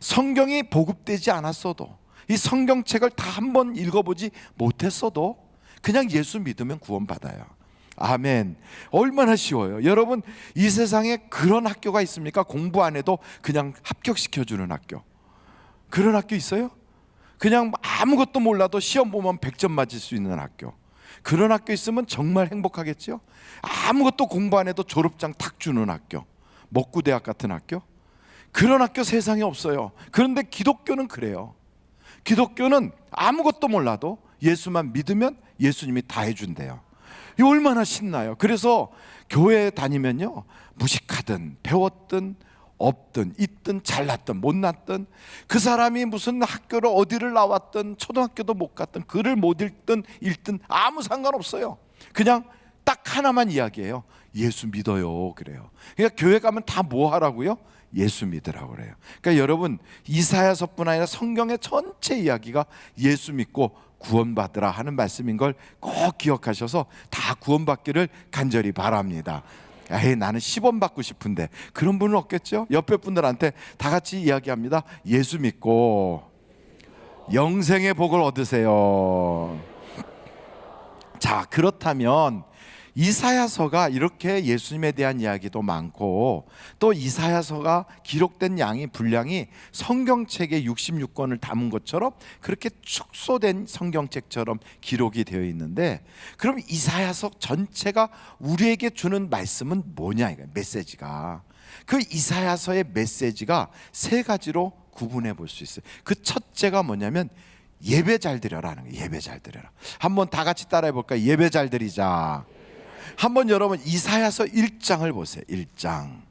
성경이 보급되지 않았어도, 이 성경책을 다 한번 읽어보지 못했어도 그냥 예수 믿으면 구원받아요. 아멘. 얼마나 쉬워요. 여러분, 이 세상에 그런 학교가 있습니까? 공부 안 해도 그냥 합격시켜주는 학교. 그런 학교 있어요? 그냥 아무것도 몰라도 시험 보면 100점 맞을 수 있는 학교. 그런 학교 있으면 정말 행복하겠죠? 아무것도 공부 안 해도 졸업장 탁 주는 학교, 목구대학 같은 학교. 그런 학교 세상에 없어요. 그런데 기독교는 그래요. 기독교는 아무것도 몰라도 예수만 믿으면 예수님이 다 해준대요. 이 얼마나 신나요. 그래서 교회 다니면요, 무식하든 배웠든 없든 있든 잘났든 못났든, 그 사람이 무슨 학교를 어디를 나왔든 초등학교도 못 갔든 글을 못 읽든 아무 상관없어요. 그냥 딱 하나만 이야기해요. 예수 믿어요. 그래요. 그러니까 교회 가면 다 뭐 하라고요? 예수 믿으라고 그래요. 그러니까 여러분, 이사야서뿐 아니라 성경의 전체 이야기가 예수 믿고 구원받으라 하는 말씀인 걸 꼭 기억하셔서 다 구원받기를 간절히 바랍니다. 에이, 나는 10원 받고 싶은데, 그런 분은 없겠죠? 옆에 분들한테 다 같이 이야기합니다. 예수 믿고 영생의 복을 얻으세요. 자, 그렇다면 이사야서가 이렇게 예수님에 대한 이야기도 많고, 또 이사야서가 기록된 분량이 성경책의 66권을 담은 것처럼 그렇게 축소된 성경책처럼 기록이 되어 있는데, 그럼 이사야서 전체가 우리에게 주는 말씀은 뭐냐, 이거 메시지가. 그 이사야서의 메시지가 세 가지로 구분해 볼 수 있어요. 그 첫째가 뭐냐면 예배 잘 드려라는 거예요. 예배 잘 드려라. 한번 다 같이 따라해 볼까요? 예배 잘 드리자. 한번 여러분 이사야서 1장을 보세요. 1장.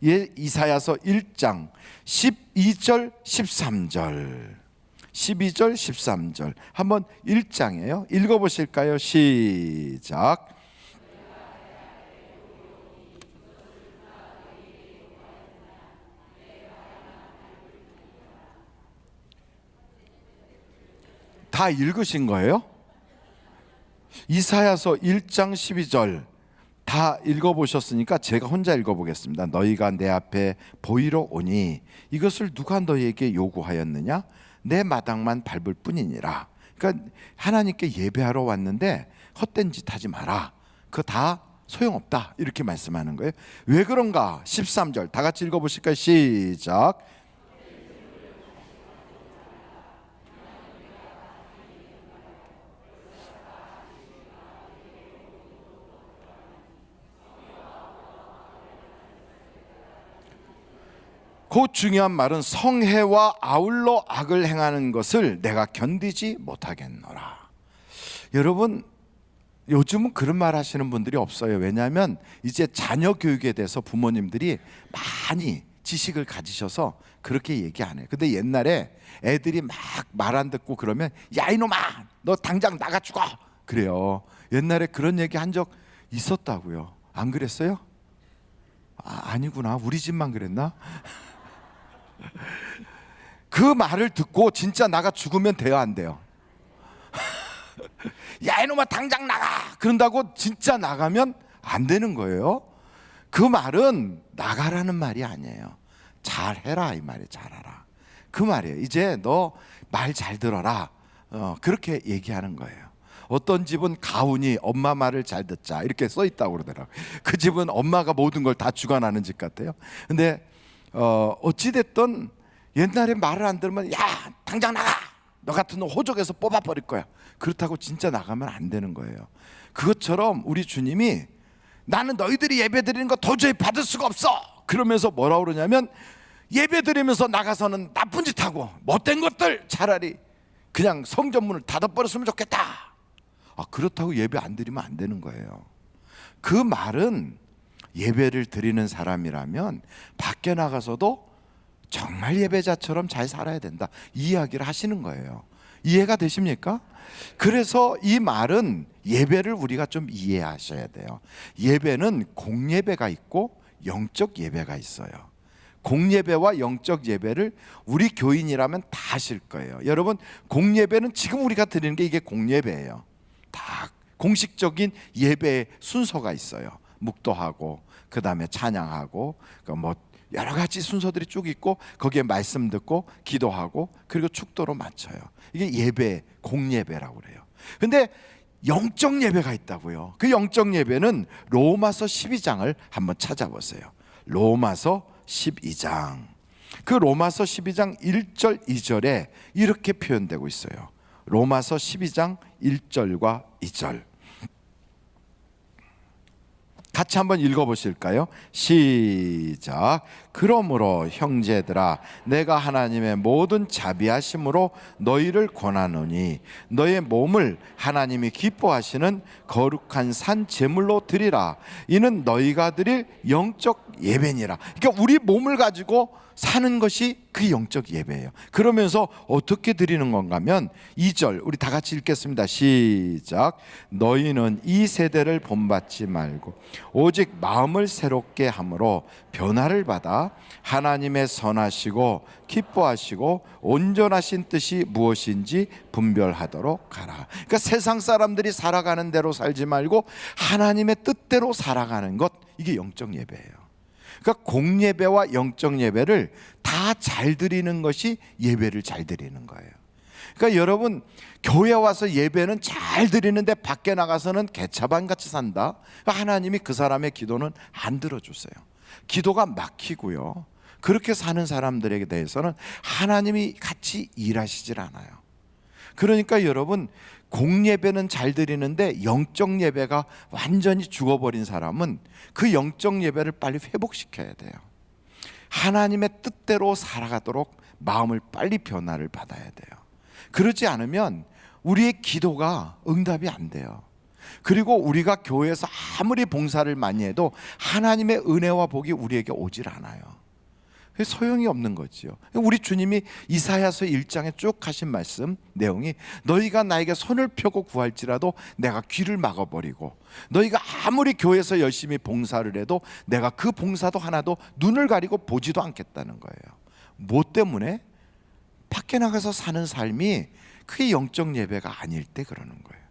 이사야서 1장 12절 13절 12절 13절 한번 1장이에요. 읽어보실까요? 시작. 다 읽으신 거예요? 이사야서 1장 12절 다 읽어보셨으니까 제가 혼자 읽어보겠습니다. 너희가 내 앞에 보이러 오니 이것을 누가 너희에게 요구하였느냐? 내 마당만 밟을 뿐이니라. 그러니까 하나님께 예배하러 왔는데 헛된 짓 하지 마라. 그거 다 소용없다, 이렇게 말씀하는 거예요. 왜 그런가? 13절 다 같이 읽어보실까요? 시작. 그 중요한 말은 성혜와 아울러 악을 행하는 것을 내가 견디지 못하겠노라. 여러분, 요즘은 그런 말 하시는 분들이 없어요. 왜냐하면 이제 자녀 교육에 대해서 부모님들이 많이 지식을 가지셔서 그렇게 얘기 안 해요. 근데 옛날에 애들이 막 말 안 듣고 그러면 야 이놈아 너 당장 나가 죽어 그래요. 옛날에 그런 얘기 한 적 있었다고요. 안 그랬어요? 아니구나. 우리 집만 그랬나? 그 말을 듣고 진짜 나가 죽으면 돼요, 안 돼요? 야 이놈아 당장 나가 그런다고 진짜 나가면 안 되는 거예요. 그 말은 나가라는 말이 아니에요. 잘해라 이 말이에요. 잘하라 그 말이에요. 이제 너 말 잘 들어라 그렇게 얘기하는 거예요. 어떤 집은 가훈이 엄마 말을 잘 듣자 이렇게 써 있다고 그러더라고요. 그 집은 엄마가 모든 걸 다 주관하는 집 같아요. 근데 어찌됐든 옛날에 말을 안 들으면 야 당장 나가 너 같은 놈 호적에서 뽑아버릴 거야. 그렇다고 진짜 나가면 안 되는 거예요. 그것처럼 우리 주님이 나는 너희들이 예배 드리는 거 도저히 받을 수가 없어 그러면서 뭐라 그러냐면 예배 드리면서 나가서는 나쁜 짓 하고 못된 것들 차라리 그냥 성전문을 닫아버렸으면 좋겠다. 그렇다고 예배 안 드리면 안 되는 거예요. 그 말은 예배를 드리는 사람이라면 밖에 나가서도 정말 예배자처럼 잘 살아야 된다 이 이야기를 하시는 거예요. 이해가 되십니까? 그래서 이 말은 예배를 우리가 좀 이해하셔야 돼요. 예배는 공예배가 있고 영적 예배가 있어요. 공예배와 영적 예배를 우리 교인이라면 다 아실 거예요. 여러분, 공예배는 지금 우리가 드리는 게 이게 공예배예요. 다 공식적인 예배의 순서가 있어요. 묵도하고 그 다음에 찬양하고 뭐 여러 가지 순서들이 쭉 있고 거기에 말씀 듣고 기도하고 그리고 축도로 마쳐요. 이게 예배, 공예배라고 그래요. 근데 영적 예배가 있다고요. 그 영적 예배는 로마서 12장을 한번 찾아보세요. 로마서 12장. 그 로마서 12장 1절 2절에 이렇게 표현되고 있어요. 로마서 12장 1절과 2절 같이 한번 읽어보실까요? 시작. 그러므로 형제들아 내가 하나님의 모든 자비하심으로 너희를 권하노니 너의 몸을 하나님이 기뻐하시는 거룩한 산 제물로 드리라. 이는 너희가 드릴 영적 예배니라. 그러니까 우리 몸을 가지고 사는 것이 그 영적 예배예요. 그러면서 어떻게 드리는 건가 하면 2절 우리 다 같이 읽겠습니다. 시작. 너희는 이 세대를 본받지 말고 오직 마음을 새롭게 함으로 변화를 받아 하나님의 선하시고 기뻐하시고 온전하신 뜻이 무엇인지 분별하도록 하라. 그러니까 세상 사람들이 살아가는 대로 살지 말고 하나님의 뜻대로 살아가는 것, 이게 영적 예배예요. 그러니까 공예배와 영적 예배를 다 잘 드리는 것이 예배를 잘 드리는 거예요. 그러니까 여러분, 교회 와서 예배는 잘 드리는데 밖에 나가서는 개차반 같이 산다. 그러니까 하나님이 그 사람의 기도는 안 들어주세요. 기도가 막히고요. 그렇게 사는 사람들에게 대해서는 하나님이 같이 일하시질 않아요. 그러니까 여러분, 공예배는 잘 드리는데 영적 예배가 완전히 죽어버린 사람은 그 영적 예배를 빨리 회복시켜야 돼요. 하나님의 뜻대로 살아가도록 마음을 빨리 변화를 받아야 돼요. 그러지 않으면 우리의 기도가 응답이 안 돼요. 그리고 우리가 교회에서 아무리 봉사를 많이 해도 하나님의 은혜와 복이 우리에게 오질 않아요. 소용이 없는 거지요. 우리 주님이 이사야서 1장에 쭉 하신 말씀 내용이 너희가 나에게 손을 펴고 구할지라도 내가 귀를 막아버리고 너희가 아무리 교회에서 열심히 봉사를 해도 내가 그 봉사도 하나도 눈을 가리고 보지도 않겠다는 거예요. 뭐 때문에? 밖에 나가서 사는 삶이 그게 영적 예배가 아닐 때 그러는 거예요.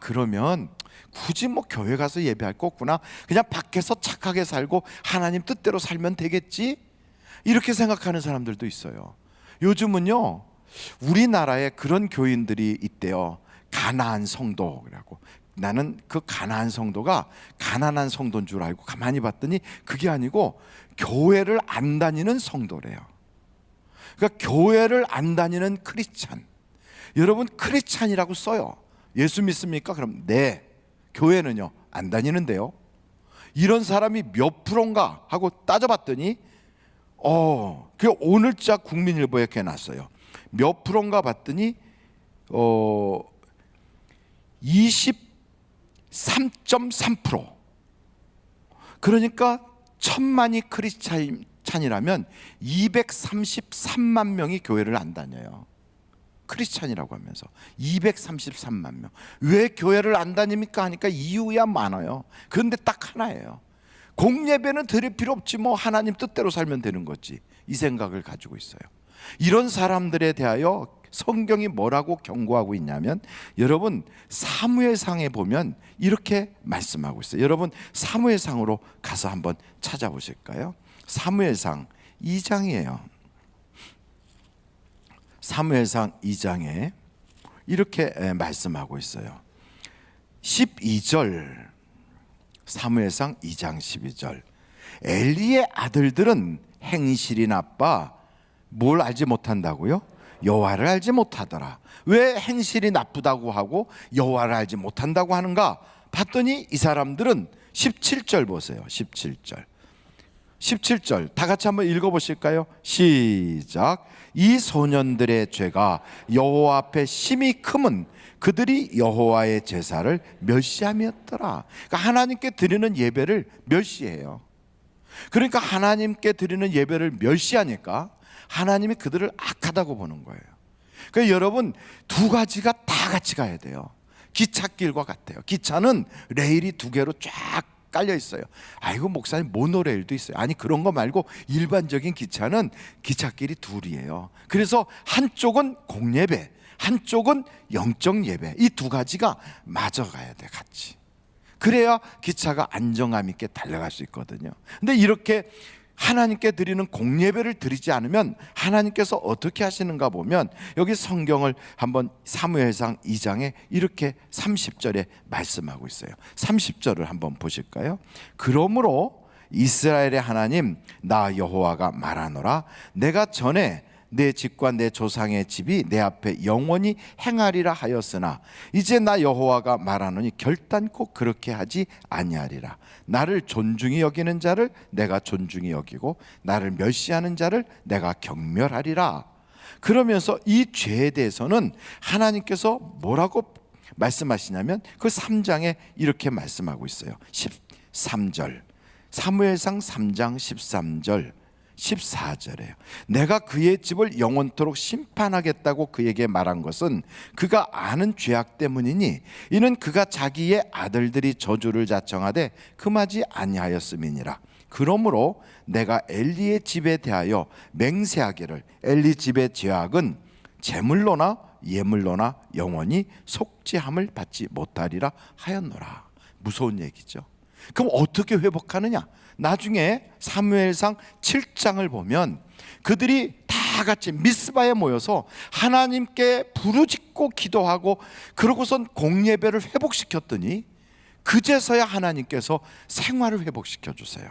그러면 굳이 뭐 교회 가서 예배할 거 없구나, 그냥 밖에서 착하게 살고 하나님 뜻대로 살면 되겠지, 이렇게 생각하는 사람들도 있어요. 요즘은요 우리나라에 그런 교인들이 있대요. 가나안 성도라고. 나는 그 가나안 성도가 가난한 성도인 줄 알고 가만히 봤더니 그게 아니고 교회를 안 다니는 성도래요. 그러니까 교회를 안 다니는 크리스찬. 여러분, 크리스찬이라고 써요. 예수 믿습니까? 그럼 네. 교회는요 안 다니는데요. 이런 사람이 몇 프로인가 하고 따져봤더니 그 오늘자 국민일보에 이렇게 났어요. 몇 프로인가 봤더니 23.3%. 그러니까 1000만이 크리스찬이라면 233만 명이 교회를 안 다녀요. 크리스찬이라고 하면서 233만 명. 왜 교회를 안 다닙니까 하니까 이유야 많아요. 그런데 딱 하나예요. 공예배는 드릴 필요 없지, 뭐 하나님 뜻대로 살면 되는 거지, 이 생각을 가지고 있어요. 이런 사람들에 대하여 성경이 뭐라고 경고하고 있냐면, 여러분 사무엘상에 보면 이렇게 말씀하고 있어요. 여러분 사무엘상으로 가서 한번 찾아보실까요? 사무엘상 2장이에요. 사무엘상 2장에 이렇게 말씀하고 있어요. 12절, 사무엘상 2장 12절. 엘리의 아들들은 행실이 나빠 뭘 알지 못한다고요? 여호와를 알지 못하더라. 왜 행실이 나쁘다고 하고 여호와를 알지 못한다고 하는가 봤더니 이 사람들은 17절 보세요. 17절 다 같이 한번 읽어보실까요? 시작. 이 소년들의 죄가 여호와 앞에 심히 크면 그들이 여호와의 제사를 멸시함이었더라. 그러니까 하나님께 드리는 예배를 멸시해요. 그러니까 하나님께 드리는 예배를 멸시하니까 하나님이 그들을 악하다고 보는 거예요. 그러니까 여러분 두 가지가 다 같이 가야 돼요. 기찻길과 같아요. 기차는 레일이 두 개로 쫙 깔려 있어요. 아이고 목사님 모노레일도 있어요. 아니 그런 거 말고 일반적인 기차는 기찻길이 둘이에요. 그래서 한쪽은 공예배, 한쪽은 영적 예배, 이 두 가지가 맞아가야 돼, 같이. 그래야 기차가 안정감 있게 달려갈 수 있거든요. 근데 이렇게 하나님께 드리는 공예배를 드리지 않으면 하나님께서 어떻게 하시는가 보면, 여기 성경을 한번 사무엘상 2장에 이렇게 30절에 말씀하고 있어요. 30절을 한번 보실까요? 그러므로 이스라엘의 하나님 나 여호와가 말하노라. 내가 전에 내 집과 내 조상의 집이 내 앞에 영원히 행하리라 하였으나 이제 나 여호와가 말하노니 결단코 그렇게 하지 아니하리라. 나를 존중히 여기는 자를 내가 존중히 여기고 나를 멸시하는 자를 내가 경멸하리라. 그러면서 이 죄에 대해서는 하나님께서 뭐라고 말씀하시냐면 그 3장에 이렇게 말씀하고 있어요. 13절, 사무엘상 3장 13절 14절에요. 내가 그의 집을 영원토록 심판하겠다고 그에게 말한 것은 그가 아는 죄악 때문이니 이는 그가 자기의 아들들이 저주를 자청하되 금하지 아니하였음이니라. 그러므로 내가 엘리의 집에 대하여 맹세하기를 엘리 집의 죄악은 제물로나 예물로나 영원히 속죄함을 받지 못하리라 하였노라. 무서운 얘기죠. 그럼 어떻게 회복하느냐? 나중에 사무엘상 7장을 보면 그들이 다 같이 미스바에 모여서 하나님께 부르짖고 기도하고 그러고선 공예배를 회복시켰더니 그제서야 하나님께서 생활을 회복시켜 주세요.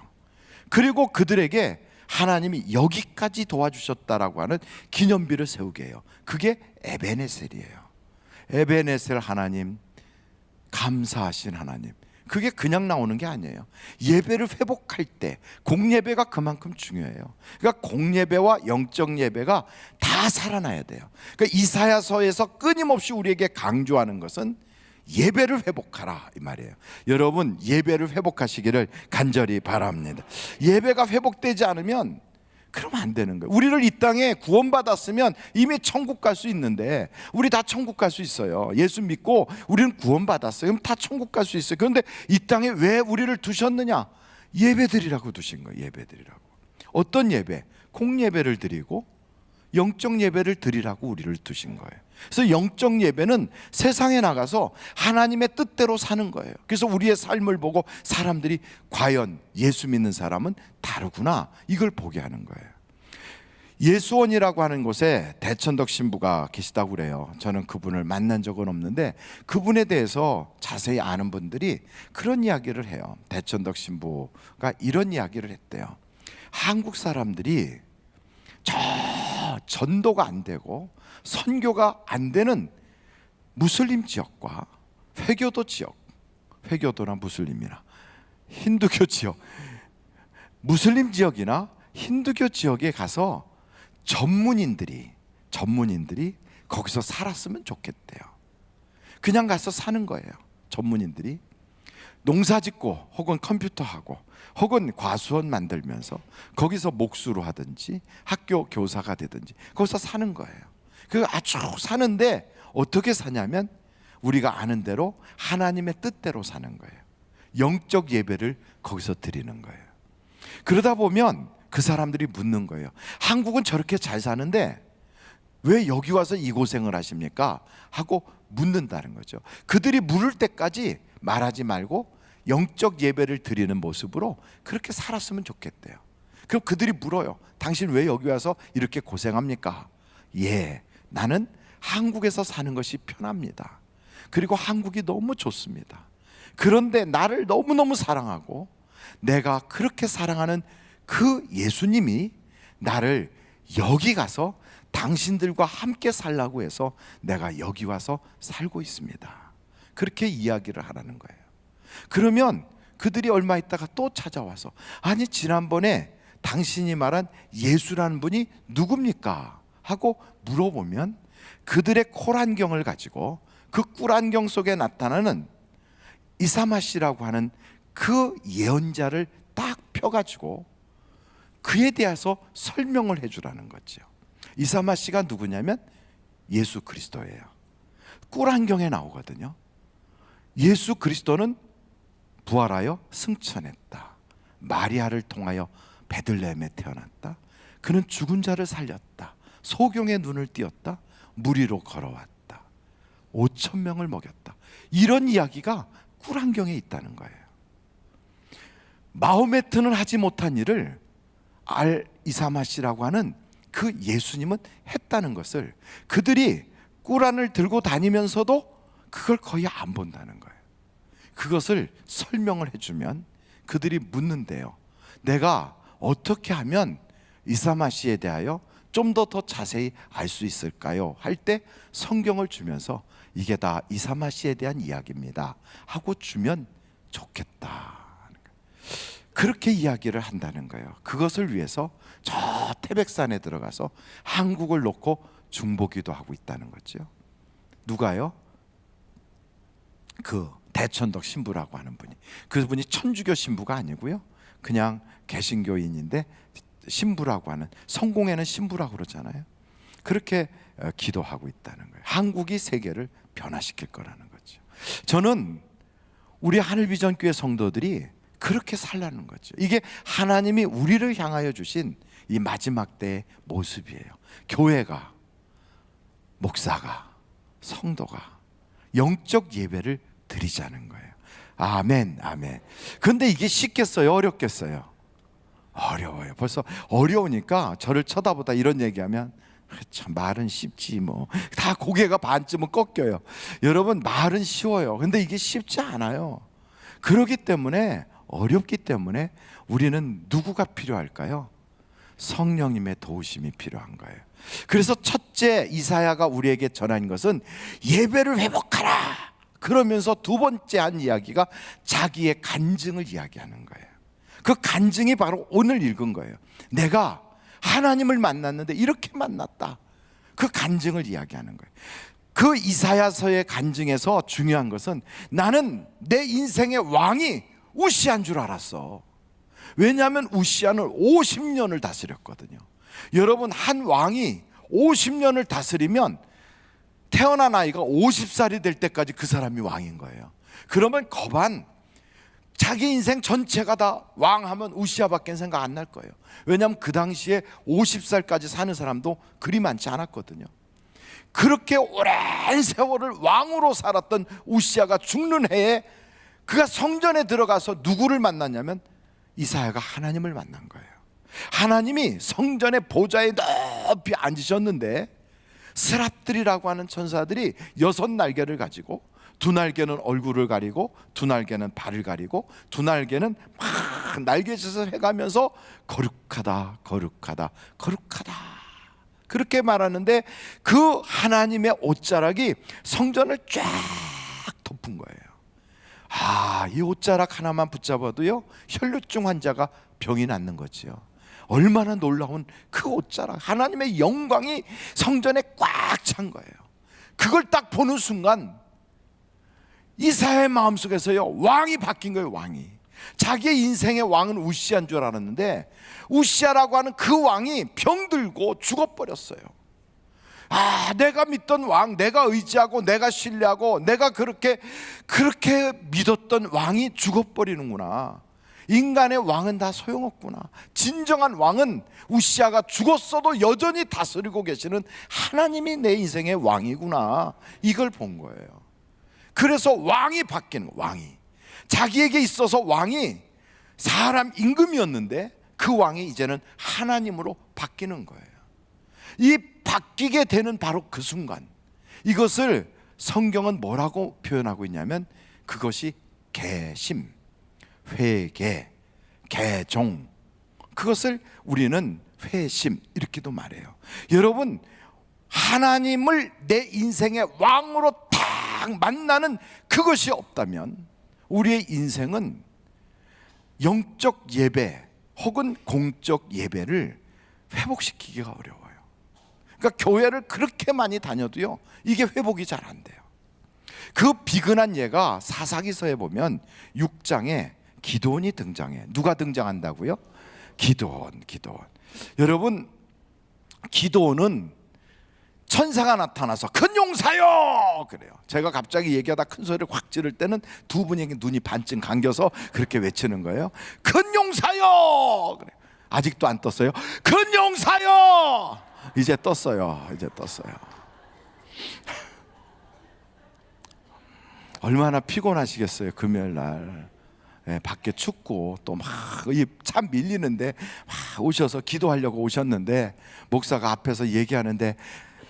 그리고 그들에게 하나님이 여기까지 도와주셨다라고 하는 기념비를 세우게 해요. 그게 에베네셀이에요. 에베네셀 하나님, 감사하신 하나님. 그게 그냥 나오는 게 아니에요. 예배를 회복할 때 공예배가 그만큼 중요해요. 그러니까 공예배와 영적 예배가 다 살아나야 돼요. 그러니까 이사야서에서 끊임없이 우리에게 강조하는 것은 예배를 회복하라 이 말이에요. 여러분 예배를 회복하시기를 간절히 바랍니다. 예배가 회복되지 않으면 그러면 안 되는 거예요. 우리를 이 땅에 구원받았으면 이미 천국 갈 수 있는데, 우리 다 천국 갈 수 있어요. 예수 믿고 우리는 구원받았어요. 그럼 다 천국 갈 수 있어요. 그런데 이 땅에 왜 우리를 두셨느냐? 예배 드리라고 두신 거예요. 예배 드리라고. 어떤 예배? 공예배를 드리고 영적 예배를 드리라고 우리를 두신 거예요. 그래서 영적 예배는 세상에 나가서 하나님의 뜻대로 사는 거예요. 그래서 우리의 삶을 보고 사람들이 과연 예수 믿는 사람은 다르구나, 이걸 보게 하는 거예요. 예수원이라고 하는 곳에 대천덕 신부가 계시다고 그래요. 저는 그분을 만난 적은 없는데 그분에 대해서 자세히 아는 분들이 그런 이야기를 해요. 대천덕 신부가 이런 이야기를 했대요. 한국 사람들이 저 전도가 안 되고 선교가 안 되는 무슬림 지역과 회교도 지역, 회교도나 무슬림이나 힌두교 지역, 무슬림 지역이나 힌두교 지역에 가서 전문인들이 거기서 살았으면 좋겠대요. 그냥 가서 사는 거예요. 전문인들이 농사짓고 혹은 컴퓨터하고 혹은 과수원 만들면서 거기서 목수로 하든지 학교 교사가 되든지 거기서 사는 거예요. 그 아주 사는데 어떻게 사냐면 우리가 아는 대로 하나님의 뜻대로 사는 거예요. 영적 예배를 거기서 드리는 거예요. 그러다 보면 그 사람들이 묻는 거예요. 한국은 저렇게 잘 사는데 왜 여기 와서 이 고생을 하십니까? 하고 묻는다는 거죠. 그들이 물을 때까지 말하지 말고 영적 예배를 드리는 모습으로 그렇게 살았으면 좋겠대요. 그럼 그들이 물어요. 당신 왜 여기 와서 이렇게 고생합니까? 예, 나는 한국에서 사는 것이 편합니다. 그리고 한국이 너무 좋습니다. 그런데 나를 너무너무 사랑하고 내가 그렇게 사랑하는 그 예수님이 나를 여기 가서 당신들과 함께 살라고 해서 내가 여기 와서 살고 있습니다. 그렇게 이야기를 하라는 거예요. 그러면 그들이 얼마 있다가 또 찾아와서 아니 지난번에 당신이 말한 예수라는 분이 누굽니까? 하고 물어보면 그들의 콜안경을 가지고 그 꿀안경 속에 나타나는 이사마시라고 하는 그 예언자를 딱 펴가지고 그에 대해서 설명을 해주라는 거죠. 이사마시가 누구냐면 예수 그리스도예요. 꿀안경에 나오거든요. 예수 그리스도는 부활하여 승천했다. 마리아를 통하여 베들레헴에 태어났다. 그는 죽은 자를 살렸다. 소경의 눈을 띄었다. 물 위로 걸어왔다. 5천 명을 먹였다. 이런 이야기가 꿀안경에 있다는 거예요. 마호메트는 하지 못한 일을 이사마시라고 하는 그 예수님은 했다는 것을 그들이 꿀안을 들고 다니면서도 그걸 거의 안 본다는 거예요. 그것을 설명을 해주면 그들이 묻는데요. 내가 어떻게 하면 이사마시에 대하여 좀 더 자세히 알 수 있을까요? 할 때 성경을 주면서 이게 다 이사마시에 대한 이야기입니다 하고 주면 좋겠다. 그렇게 이야기를 한다는 거예요. 그것을 위해서 저 태백산에 들어가서 한국을 놓고 중보기도 하고 있다는 거죠. 누가요? 그 대천덕 신부라고 하는 분이, 그분이 천주교 신부가 아니고요, 그냥 개신교인인데 신부라고 하는, 성공회는 신부라고 그러잖아요. 그렇게 기도하고 있다는 거예요. 한국이 세계를 변화시킬 거라는 거죠. 저는 우리 하늘비전교회 성도들이 그렇게 살라는 거죠. 이게 하나님이 우리를 향하여 주신 이 마지막 때의 모습이에요. 교회가, 목사가, 성도가 영적 예배를 드리자는 거예요. 아멘, 아멘. 근데 이게 쉽겠어요? 어렵겠어요? 어려워요. 벌써 어려우니까 저를 쳐다보다 이런 얘기하면 참 말은 쉽지 뭐, 다 고개가 반쯤은 꺾여요. 여러분, 말은 쉬워요. 근데 이게 쉽지 않아요. 그렇기 때문에, 어렵기 때문에 우리는 누구가 필요할까요? 성령님의 도우심이 필요한 거예요. 그래서 첫째 이사야가 우리에게 전한 것은 예배를 회복하라. 그러면서 두 번째 한 이야기가 자기의 간증을 이야기하는 거예요. 그 간증이 바로 오늘 읽은 거예요. 내가 하나님을 만났는데 이렇게 만났다. 그 간증을 이야기하는 거예요. 그 이사야서의 간증에서 중요한 것은 나는 내 인생의 왕이 우시아인 줄 알았어. 왜냐하면 우시아는 50년을 다스렸거든요. 여러분, 한 왕이 50년을 다스리면 태어난 아이가 50살이 될 때까지 그 사람이 왕인 거예요. 그러면 거반 자기 인생 전체가 다 왕하면 우시아밖에 생각 안 날 거예요. 왜냐하면 그 당시에 50살까지 사는 사람도 그리 많지 않았거든요. 그렇게 오랜 세월을 왕으로 살았던 우시아가 죽는 해에 그가 성전에 들어가서 누구를 만났냐면 이사야가 하나님을 만난 거예요. 하나님이 성전의 보좌에 높이 앉으셨는데 스랍들이라고 하는 천사들이 6날개를 가지고, 두 날개는 얼굴을 가리고, 두 날개는 발을 가리고, 두 날개는 막 날개짓을 해가면서 거룩하다, 거룩하다, 거룩하다, 그렇게 말하는데 그 하나님의 옷자락이 성전을 쫙 덮은 거예요. 이 옷자락 하나만 붙잡아도요, 혈루증 환자가 병이 낫는 거지요. 얼마나 놀라운 그 옷자락, 하나님의 영광이 성전에 꽉 찬 거예요. 그걸 딱 보는 순간 이사야의 마음속에서요, 왕이 바뀐 거예요. 왕이. 자기의 인생의 왕은 우시아인 줄 알았는데 우시아라고 하는 그 왕이 병들고 죽어버렸어요. 아, 내가 믿던 왕, 내가 의지하고 내가 신뢰하고 내가 그렇게 믿었던 왕이 죽어버리는구나. 인간의 왕은 다 소용없구나. 진정한 왕은 우시아가 죽었어도 여전히 다스리고 계시는 하나님이 내 인생의 왕이구나. 이걸 본 거예요. 그래서 왕이 바뀌는 거예요. 왕이. 자기에게 있어서 왕이 사람 임금이었는데 그 왕이 이제는 하나님으로 바뀌는 거예요. 이 바뀌게 되는 바로 그 순간, 이것을 성경은 뭐라고 표현하고 있냐면 그것이 개심, 회개, 개종, 그것을 우리는 회심 이렇게도 말해요. 여러분, 하나님을 내 인생의 왕으로 딱 만나는 그것이 없다면 우리의 인생은 영적 예배 혹은 공적 예배를 회복시키기가 어려워요. 그러니까 교회를 그렇게 많이 다녀도요, 이게 회복이 잘 안 돼요. 그 비근한 예가 사사기서에 보면 6장에 기드온이 등장해. 누가 등장한다고요? 기드온. 여러분, 기드온은 천사가 나타나서 큰 용사요 그래요. 제가 갑자기 얘기하다 큰 소리를 확 지를 때는 두 분에게 눈이 반쯤 감겨서 그렇게 외치는 거예요. 큰 용사요 그래. 아직도 안 떴어요. 큰 용사요. 이제 떴어요. 얼마나 피곤하시겠어요. 금요일 날 밖에 춥고 또 막 참 밀리는데 막 오셔서 기도하려고 오셨는데 목사가 앞에서 얘기하는데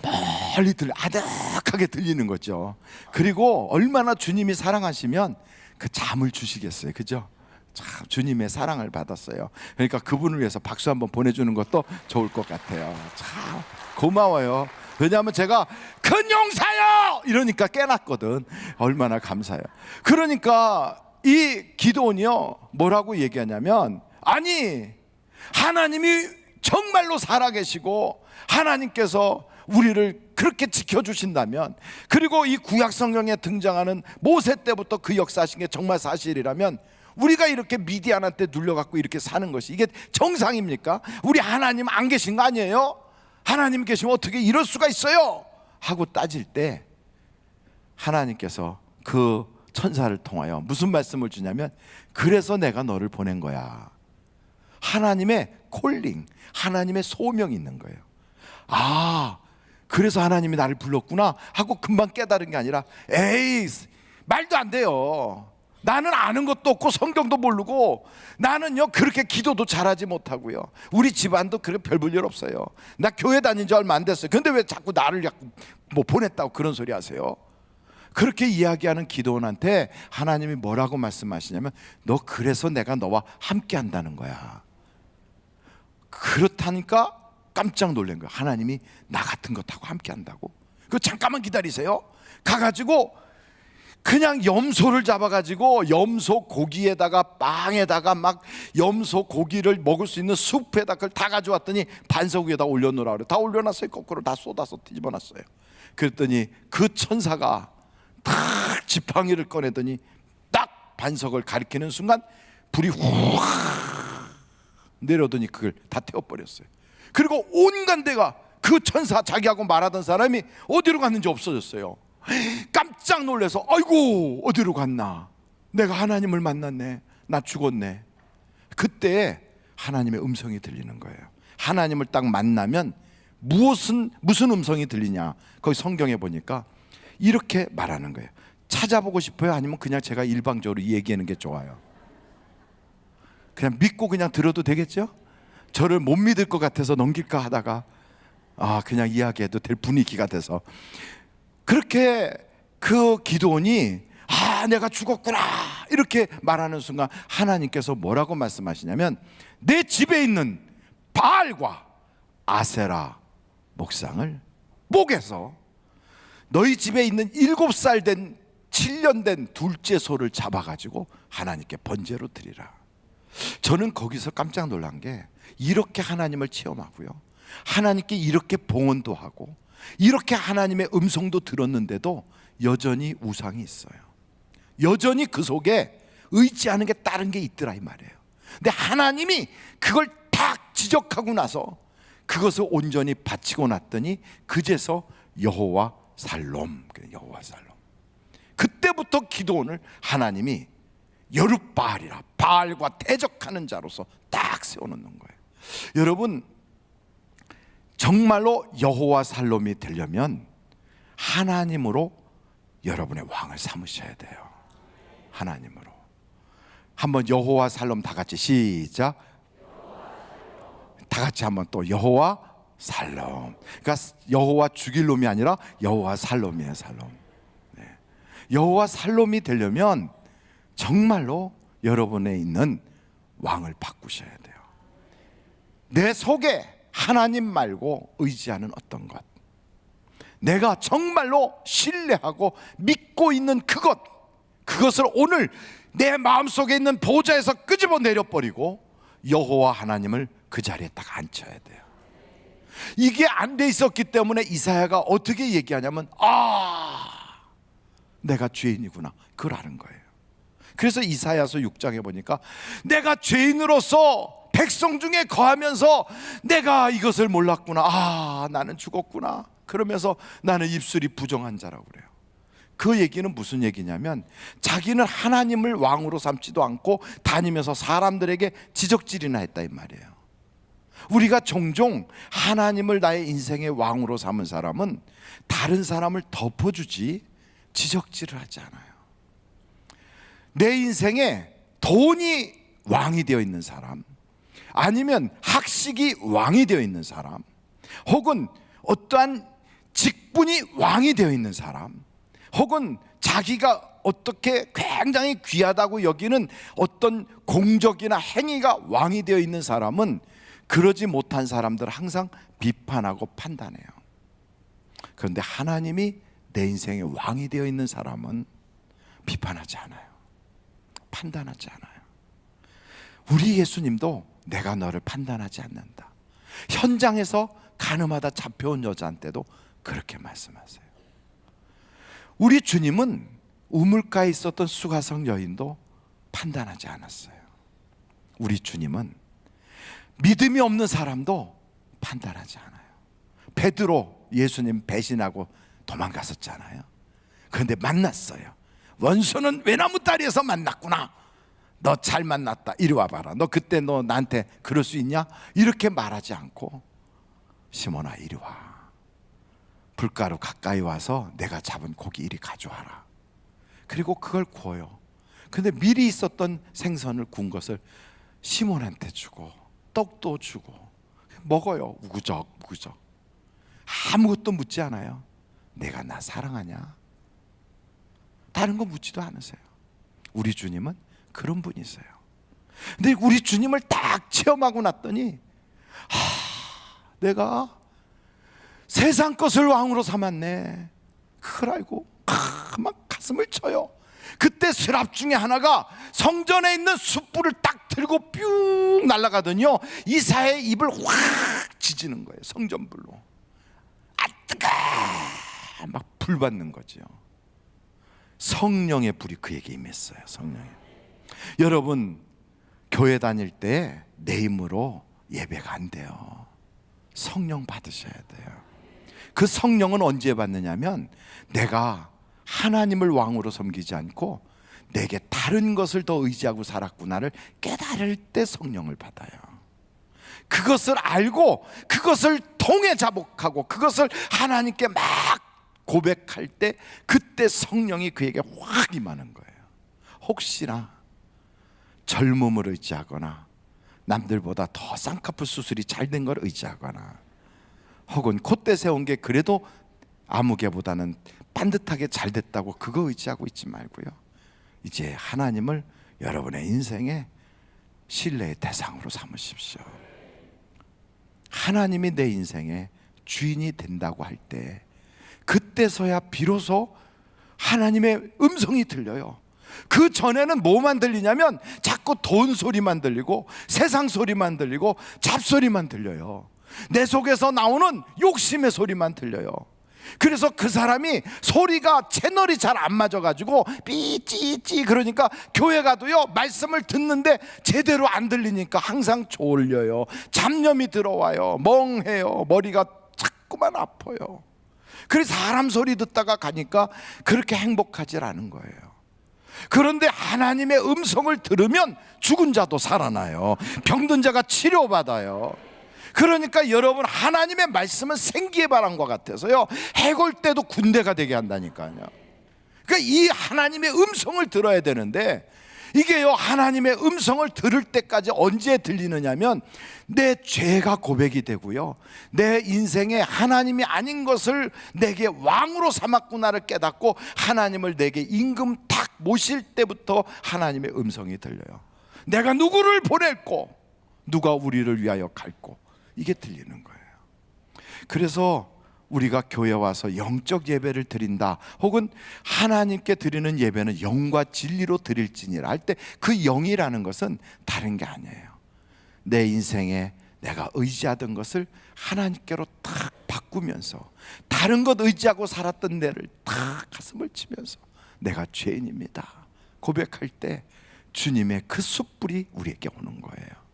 멀리 아득하게 들리는 거죠. 그리고 얼마나 주님이 사랑하시면 그 잠을 주시겠어요. 그죠? 참 주님의 사랑을 받았어요. 그러니까 그분을 위해서 박수 한번 보내주는 것도 좋을 것 같아요. 참 고마워요. 왜냐하면 제가 큰 용사요 이러니까 깨났거든. 얼마나 감사해요. 그러니까 이 기드온이요 뭐라고 얘기하냐면, 아니 하나님이 정말로 살아계시고 하나님께서 우리를 그렇게 지켜주신다면, 그리고 이 구약 성경에 등장하는 모세 때부터 그 역사하신 게 정말 사실이라면 우리가 이렇게 미디안한테 눌려갖고 이렇게 사는 것이 이게 정상입니까? 우리 하나님 안 계신 거 아니에요? 하나님 계시면 어떻게 이럴 수가 있어요? 하고 따질 때 하나님께서 그 천사를 통하여 무슨 말씀을 주냐면, 그래서 내가 너를 보낸 거야. 하나님의 콜링, 하나님의 소명이 있는 거예요. 아, 그래서 하나님이 나를 불렀구나 하고 금방 깨달은 게 아니라, 에이 말도 안 돼요. 나는 아는 것도 없고 성경도 모르고 나는요 그렇게 기도도 잘하지 못하고요, 우리 집안도 그렇게 별 볼 일 없어요. 나 교회 다닌 지 얼마 안 됐어요. 근데 왜 자꾸 나를 자꾸 뭐 보냈다고 그런 소리 하세요? 그렇게 이야기하는 기드온한테 하나님이 뭐라고 말씀하시냐면, 너 그래서 내가 너와 함께 한다는 거야. 그렇다니까 깜짝 놀란 거야. 하나님이 나 같은 것하고 함께 한다고? 그 잠깐만 기다리세요. 가가지고 그냥 염소를 잡아가지고 염소 고기에다가 빵에다가 막 염소 고기를 먹을 수 있는 수프에다 그걸 다 가져왔더니 반석 위에다 올려놓으라 그래. 다 올려놨어요. 거꾸로 다 쏟아서 뒤집어놨어요. 그랬더니 그 천사가 딱 지팡이를 꺼내더니 딱 반석을 가리키는 순간 불이 훅 내려오더니 그걸 다 태워버렸어요. 그리고 온갖 데가 그 천사 자기하고 말하던 사람이 어디로 갔는지 없어졌어요. 깜짝 놀라서 아이고 어디로 갔나, 내가 하나님을 만났네, 나 죽었네. 그때 하나님의 음성이 들리는 거예요. 하나님을 딱 만나면 무슨 음성이 들리냐, 거기 성경에 보니까 이렇게 말하는 거예요. 찾아보고 싶어요? 아니면 그냥 제가 일방적으로 얘기하는 게 좋아요? 그냥 믿고 그냥 들어도 되겠죠? 저를 못 믿을 것 같아서 넘길까 하다가 그냥 이야기해도 될 분위기가 돼서, 그렇게 그 기드온이 내가 죽었구나 이렇게 말하는 순간 하나님께서 뭐라고 말씀하시냐면, 내 집에 있는 바알과 아세라 목상을 목에서 너희 집에 있는 7살 된 7년 된 둘째 소를 잡아가지고 하나님께 번제로 드리라. 저는 거기서 깜짝 놀란 게 이렇게 하나님을 체험하고요, 하나님께 이렇게 봉헌도 하고 이렇게 하나님의 음성도 들었는데도 여전히 우상이 있어요. 여전히 그 속에 의지하는 게 다른 게 있더라 이 말이에요. 근데 하나님이 그걸 딱 지적하고 나서 그것을 온전히 바치고 났더니 그제서 여호와 살롬, 여호와 살롬. 그때부터 기드온을 하나님이 여룻바알이라, 바알과 대적하는 자로서 딱 세워놓는 거예요. 여러분, 정말로 여호와 살롬이 되려면 하나님으로 여러분의 왕을 삼으셔야 돼요. 하나님으로. 한번 여호와 살롬 다 같이 시작. 다 같이 한번 또 여호와 살롬. 그러니까 여호와 죽일 놈이 아니라 여호와 살롬이에요. 살롬. 네. 여호와 살롬이 되려면 정말로 여러분에 있는 왕을 바꾸셔야 돼요. 내 속에 하나님 말고 의지하는 어떤 것, 내가 정말로 신뢰하고 믿고 있는 그것을 오늘 내 마음속에 있는 보좌에서 끄집어 내려버리고 여호와 하나님을 그 자리에 딱 앉혀야 돼요. 이게 안 돼 있었기 때문에 이사야가 어떻게 얘기하냐면, 내가 죄인이구나, 그걸 아는 거예요. 그래서 이사야서 6장에 보니까 내가 죄인으로서 백성 중에 거하면서 내가 이것을 몰랐구나, 나는 죽었구나, 그러면서 나는 입술이 부정한 자라고 그래요. 그 얘기는 무슨 얘기냐면 자기는 하나님을 왕으로 삼지도 않고 다니면서 사람들에게 지적질이나 했다 이 말이에요. 우리가 종종 하나님을 나의 인생의 왕으로 삼은 사람은 다른 사람을 덮어주지 지적질을 하지 않아요. 내 인생에 돈이 왕이 되어 있는 사람, 아니면 학식이 왕이 되어 있는 사람, 혹은 어떠한 직분이 왕이 되어 있는 사람, 혹은 자기가 어떻게 굉장히 귀하다고 여기는 어떤 공적이나 행위가 왕이 되어 있는 사람은 그러지 못한 사람들을 항상 비판하고 판단해요. 그런데 하나님이 내 인생의 왕이 되어 있는 사람은 비판하지 않아요. 판단하지 않아요. 우리 예수님도 내가 너를 판단하지 않는다. 현장에서 가늠하다 잡혀온 여자한테도 그렇게 말씀하세요. 우리 주님은 우물가에 있었던 수가성 여인도 판단하지 않았어요. 우리 주님은 믿음이 없는 사람도 판단하지 않아요. 베드로 예수님 배신하고 도망갔었잖아요. 그런데 만났어요. 원수는 외나무 다리에서 만났구나, 너 잘 만났다, 이리 와봐라, 너 그때 너 나한테 그럴 수 있냐, 이렇게 말하지 않고 시몬아 이리 와, 불가루 가까이 와서 내가 잡은 고기 이리 가져와라. 그리고 그걸 구워요. 근데 미리 있었던 생선을 구운 것을 시몬한테 주고 떡도 주고 먹어요. 우구적 우구적. 아무것도 묻지 않아요. 내가 나 사랑하냐? 다른 거 묻지도 않으세요. 우리 주님은 그런 분이세요. 근데 우리 주님을 딱 체험하고 났더니 내가 세상 것을 왕으로 삼았네, 그걸 알고 막 가슴을 쳐요. 그때 스랍 중에 하나가 성전에 있는 숯불을 딱 들고 뿅 날아가더니요, 이사야의 입을 확 지지는 거예요. 성전불로. 뜨거! 막 불 받는 거죠. 성령의 불이 그에게 임했어요. 성령의. 여러분, 교회 다닐 때 내 힘으로 예배가 안 돼요. 성령 받으셔야 돼요. 그 성령은 언제 받느냐면 내가 하나님을 왕으로 섬기지 않고 내게 다른 것을 더 의지하고 살았구나를 깨달을 때 성령을 받아요. 그것을 알고 그것을 통해 자복하고 그것을 하나님께 막 고백할 때 그때 성령이 그에게 확 임하는 거예요. 혹시나 젊음을 의지하거나 남들보다 더 쌍꺼풀 수술이 잘 된 걸 의지하거나 혹은 콧대 세운 게 그래도 아무개보다는 반듯하게 잘 됐다고 그거 의지하고 있지 말고요, 이제 하나님을 여러분의 인생의 신뢰의 대상으로 삼으십시오. 하나님이 내 인생의 주인이 된다고 할 때 그때서야 비로소 하나님의 음성이 들려요. 그 전에는 뭐만 들리냐면 자꾸 돈 소리만 들리고 세상 소리만 들리고 잡소리만 들려요. 내 속에서 나오는 욕심의 소리만 들려요. 그래서 그 사람이 소리가 채널이 잘 안 맞아가지고 삐찌찌 그러니까 교회 가도요 말씀을 듣는데 제대로 안 들리니까 항상 졸려요. 잡념이 들어와요. 멍해요. 머리가 자꾸만 아파요. 그래서 사람 소리 듣다가 가니까 그렇게 행복하지 않은 거예요. 그런데 하나님의 음성을 들으면 죽은 자도 살아나요. 병든 자가 치료받아요. 그러니까 여러분, 하나님의 말씀은 생기의 바람과 같아서요 해골 때도 군대가 되게 한다니까요. 그러니까 이 하나님의 음성을 들어야 되는데, 이게요 하나님의 음성을 들을 때까지 언제 들리느냐면 내 죄가 고백이 되고요, 내 인생에 하나님이 아닌 것을 내게 왕으로 삼았구나를 깨닫고 하나님을 내게 임금 탁 모실 때부터 하나님의 음성이 들려요. 내가 누구를 보낼고 누가 우리를 위하여 갈고, 이게 들리는 거예요. 그래서 우리가 교회 와서 영적 예배를 드린다, 혹은 하나님께 드리는 예배는 영과 진리로 드릴지니라 할 때 그 영이라는 것은 다른 게 아니에요. 내 인생에 내가 의지하던 것을 하나님께로 탁 바꾸면서 다른 것 의지하고 살았던 데를 탁 가슴을 치면서 내가 죄인입니다 고백할 때 주님의 그 숯불이 우리에게 오는 거예요.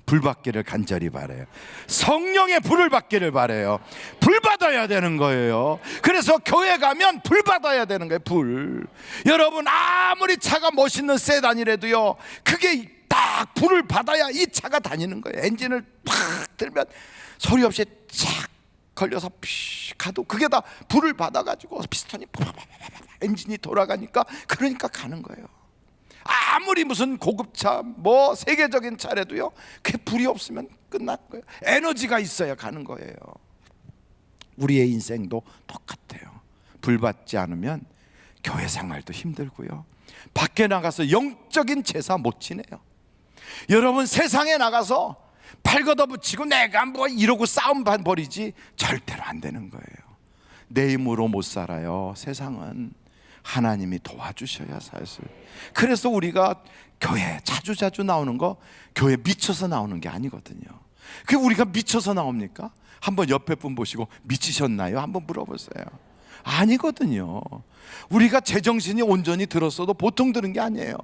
불 받기를 간절히 바라요. 성령의 불을 받기를 바라요. 불 받아야 되는 거예요. 그래서 교회 가면 불 받아야 되는 거예요. 불. 여러분, 아무리 차가 멋있는 세단이라도요 그게 딱 불을 받아야 이 차가 다니는 거예요. 엔진을 팍 들면 소리 없이 쫙 걸려서 피 가도 그게 다 불을 받아가지고 피스톤이 엔진이 돌아가니까, 그러니까 가는 거예요. 아무리 무슨 고급차 뭐 세계적인 차래도요 그 불이 없으면 끝난 거예요. 에너지가 있어야 가는 거예요. 우리의 인생도 똑같아요. 불 받지 않으면 교회 생활도 힘들고요, 밖에 나가서 영적인 제사 못 지내요. 여러분, 세상에 나가서 팔 걷어붙이고 내가 뭐 이러고 싸움 반 벌이지 절대로 안 되는 거예요. 내 힘으로 못 살아요. 세상은 하나님이 도와주셔야 살 수. 그래서 우리가 교회 자주 나오는 거, 교회 미쳐서 나오는 게 아니거든요. 그 우리가 미쳐서 나옵니까? 한번 옆에 분 보시고 미치셨나요? 한번 물어보세요. 아니거든요. 우리가 제정신이 온전히 들었어도 보통 들은 게 아니에요.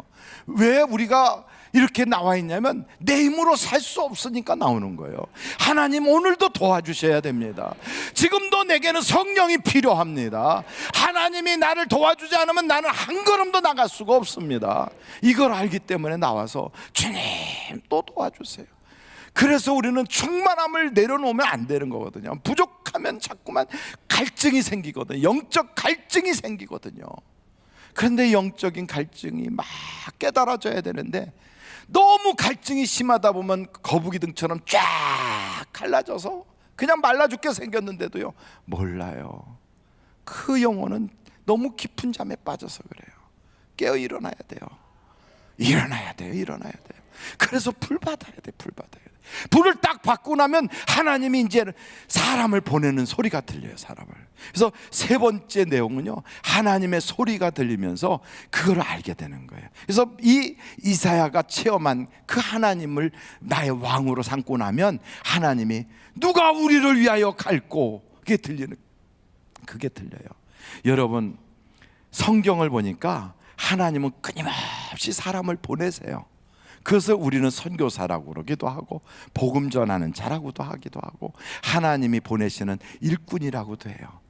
왜 우리가 이렇게 나와 있냐면 내 힘으로 살 수 없으니까 나오는 거예요. 하나님 오늘도 도와주셔야 됩니다. 지금도 내게는 성령이 필요합니다. 하나님이 나를 도와주지 않으면 나는 한 걸음도 나갈 수가 없습니다. 이걸 알기 때문에 나와서 주님 또 도와주세요. 그래서 우리는 충만함을 내려놓으면 안 되는 거거든요. 부족하면 자꾸만 갈증이 생기거든요. 영적 갈증이 생기거든요. 그런데 영적인 갈증이 막 깨달아져야 되는데 너무 갈증이 심하다 보면 거북이 등처럼 쫙 갈라져서 그냥 말라 죽게 생겼는데도요 몰라요. 그 영혼은 너무 깊은 잠에 빠져서 그래요. 깨어 일어나야 돼요. 일어나야 돼요. 그래서 불 받아야 돼. 불을 딱 받고 나면 하나님이 이제 사람을 보내는 소리가 들려요. 사람을. 그래서 세 번째 내용은요, 하나님의 소리가 들리면서 그걸 알게 되는 거예요. 그래서 이 이사야가 체험한 그 하나님을 나의 왕으로 삼고 나면 하나님이 누가 우리를 위하여 갈고, 그게 들려요. 여러분, 성경을 보니까 하나님은 끊임없이 사람을 보내세요. 그것을 우리는 선교사라고 그러기도 하고 복음 전하는 자라고도 하기도 하고 하나님이 보내시는 일꾼이라고도 해요.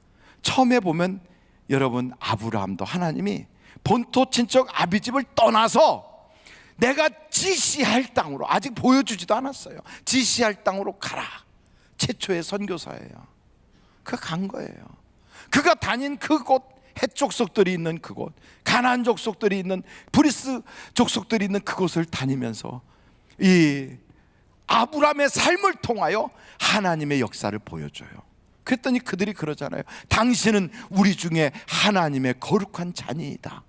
처음에 보면 여러분, 아브라함도 하나님이 본토 친척 아비집을 떠나서 내가 지시할 땅으로, 아직 보여주지도 않았어요. 지시할 땅으로 가라. 최초의 선교사예요. 그가 간 거예요. 그가 다닌 그곳, 헷 족속들이 있는 그곳, 가나안 족속들이 있는, 브리스 족속들이 있는 그곳을 다니면서 이 아브라함의 삶을 통하여 하나님의 역사를 보여줘요. 그랬더니 그들이 그러잖아요. 당신은 우리 중에 하나님의 거룩한 자니이다.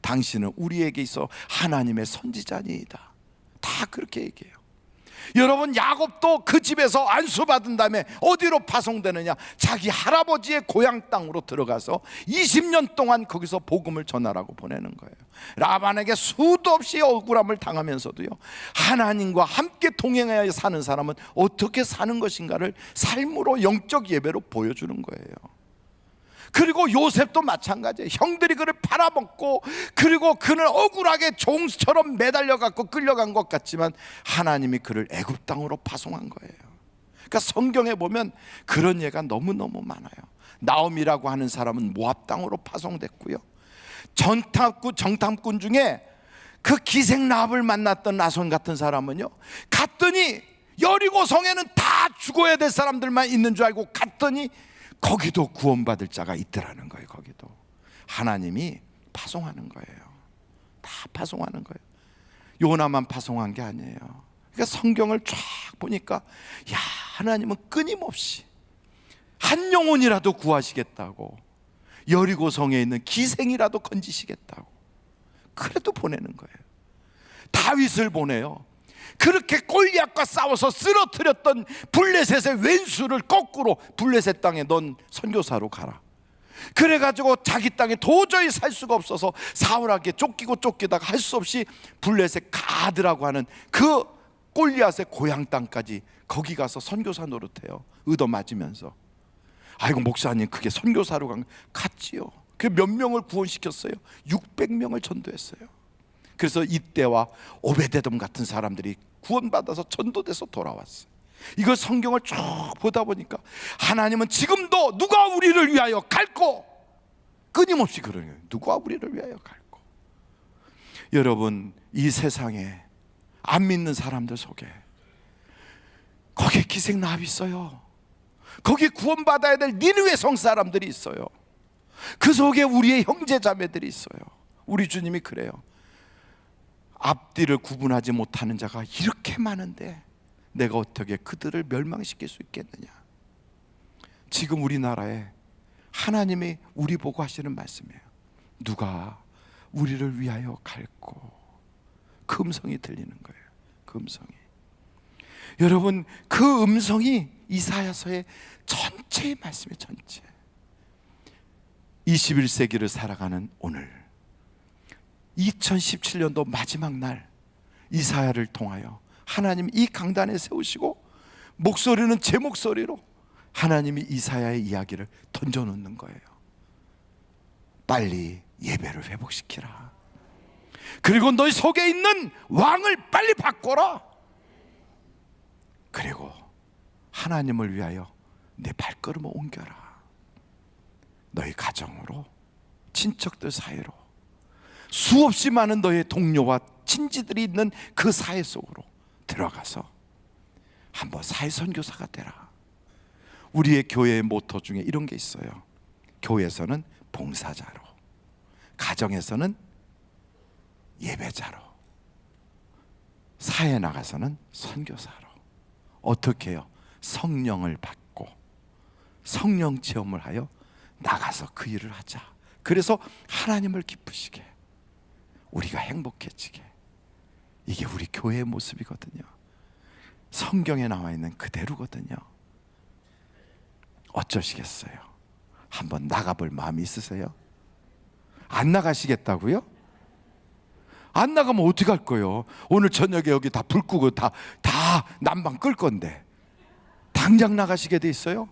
당신은 우리에게 있어 하나님의 선지자니이다. 다 그렇게 얘기해요. 여러분, 야곱도 그 집에서 안수받은 다음에 어디로 파송되느냐? 자기 할아버지의 고향 땅으로 들어가서 20년 동안 거기서 복음을 전하라고 보내는 거예요. 라반에게 수도 없이 억울함을 당하면서도요, 하나님과 함께 동행하여 사는 사람은 어떻게 사는 것인가를 삶으로, 영적 예배로 보여주는 거예요. 그리고 요셉도 마찬가지예요. 형들이 그를 팔아먹고, 그리고 그는 억울하게 종처럼 매달려갖고 끌려간 것 같지만 하나님이 그를 애굽 땅으로 파송한 거예요. 그러니까 성경에 보면 그런 예가 너무너무 많아요. 나옴이라고 하는 사람은 모압 땅으로 파송됐고요, 정탐꾼 중에 그 기생 라합을 만났던 나손 같은 사람은요, 갔더니 여리고 성에는 다 죽어야 될 사람들만 있는 줄 알고 갔더니 거기도 구원받을 자가 있더라는 거예요. 거기도 하나님이 파송하는 거예요. 다 파송하는 거예요. 요나만 파송한 게 아니에요. 그러니까 성경을 쫙 보니까, 야, 하나님은 끊임없이 한 영혼이라도 구하시겠다고, 여리고 성에 있는 기생이라도 건지시겠다고, 그래도 보내는 거예요. 다윗을 보내요. 그렇게 골리앗과 싸워서 쓰러뜨렸던 블레셋의 왼수를 거꾸로 블레셋 땅에 넌 선교사로 가라. 그래가지고 자기 땅에 도저히 살 수가 없어서 사울에게 쫓기다가 할 수 없이 블레셋 가드라고 하는 그 골리앗의 고향 땅까지 거기 가서 선교사 노릇해요. 얻어맞으면서. 아이고, 목사님, 그게 선교사로 갔지요. 그 몇 명을 구원시켰어요? 600명을 전도했어요. 그래서 이때와 오베데돔 같은 사람들이 구원받아서 전도돼서 돌아왔어요. 이걸 성경을 쭉 보다 보니까 하나님은 지금도 누가 우리를 위하여 갈고, 끊임없이 그러는 거예요. 누가 우리를 위하여 갈고. 여러분, 이 세상에 안 믿는 사람들 속에 거기에 기생 라합이 있어요. 거기 구원받아야 될 니느웨 성 사람들이 있어요. 그 속에 우리의 형제 자매들이 있어요. 우리 주님이 그래요. 앞뒤를 구분하지 못하는 자가 이렇게 많은데 내가 어떻게 그들을 멸망시킬 수 있겠느냐. 지금 우리나라에 하나님이 우리 보고 하시는 말씀이에요. 누가 우리를 위하여 갈고. 그 음성이 들리는 거예요. 그 음성이. 여러분, 그 음성이 이사야서의 전체의 말씀이에요. 전체. 21세기를 살아가는 오늘, 2017년도 마지막 날 이사야를 통하여 하나님 이 강단에 세우시고, 목소리는 제 목소리로 하나님이 이사야의 이야기를 던져놓는 거예요. 빨리 예배를 회복시키라. 그리고 너희 속에 있는 왕을 빨리 바꿔라. 그리고 하나님을 위하여 내 발걸음을 옮겨라. 너희 가정으로, 친척들 사이로, 수없이 많은 너의 동료와 친지들이 있는 그 사회 속으로 들어가서 한번 사회 선교사가 되라. 우리의 교회의 모토 중에 이런 게 있어요. 교회에서는 봉사자로, 가정에서는 예배자로, 사회에 나가서는 선교사로. 어떻게 해요? 성령을 받고 성령 체험을 하여 나가서 그 일을 하자. 그래서 하나님을 기쁘시게, 우리가 행복해지게. 이게 우리 교회의 모습이거든요. 성경에 나와 있는 그대로거든요. 어쩌시겠어요? 한번 나가볼 마음이 있으세요? 안 나가시겠다고요? 안 나가면 어떻게 할 거예요? 오늘 저녁에 여기 다 불 끄고 다 난방 끌 건데 당장 나가시게 돼 있어요?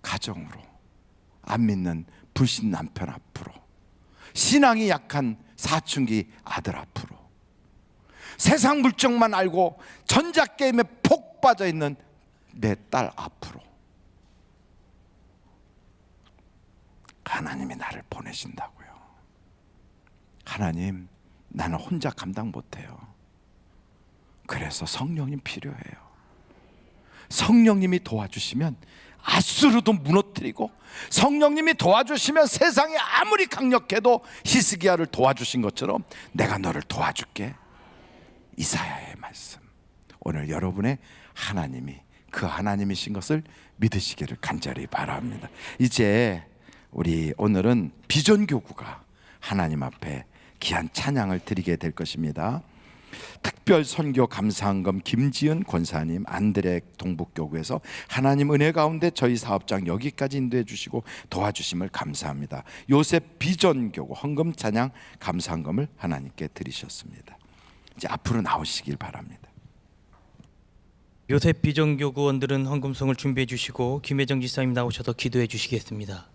가정으로, 안 믿는 불신 남편 앞으로, 신앙이 약한 사춘기 아들 앞으로, 세상 물정만 알고 전자게임에 폭 빠져 있는 내 딸 앞으로 하나님이 나를 보내신다고요. 하나님, 나는 혼자 감당 못해요. 그래서 성령님 필요해요. 성령님이 도와주시면 아수르도 무너뜨리고, 성령님이 도와주시면 세상이 아무리 강력해도 히스기야를 도와주신 것처럼 내가 너를 도와줄게. 이사야의 말씀. 오늘 여러분의 하나님이 그 하나님이신 것을 믿으시기를 간절히 바랍니다. 이제 우리 오늘은 비전교구가 하나님 앞에 귀한 찬양을 드리게 될 것입니다. 특별 선교 감사한금 김지은 권사님, 안드레 동북교구에서 하나님 은혜 가운데 저희 사업장 여기까지 인도해 주시고 도와주심을 감사합니다. 요셉 비전교구 헌금 찬양 감사한금을 하나님께 드리셨습니다. 이제 앞으로 나오시길 바랍니다. 요셉 비전교구원들은 헌금송을 준비해 주시고 김혜정 지사님 나오셔서 기도해 주시겠습니다.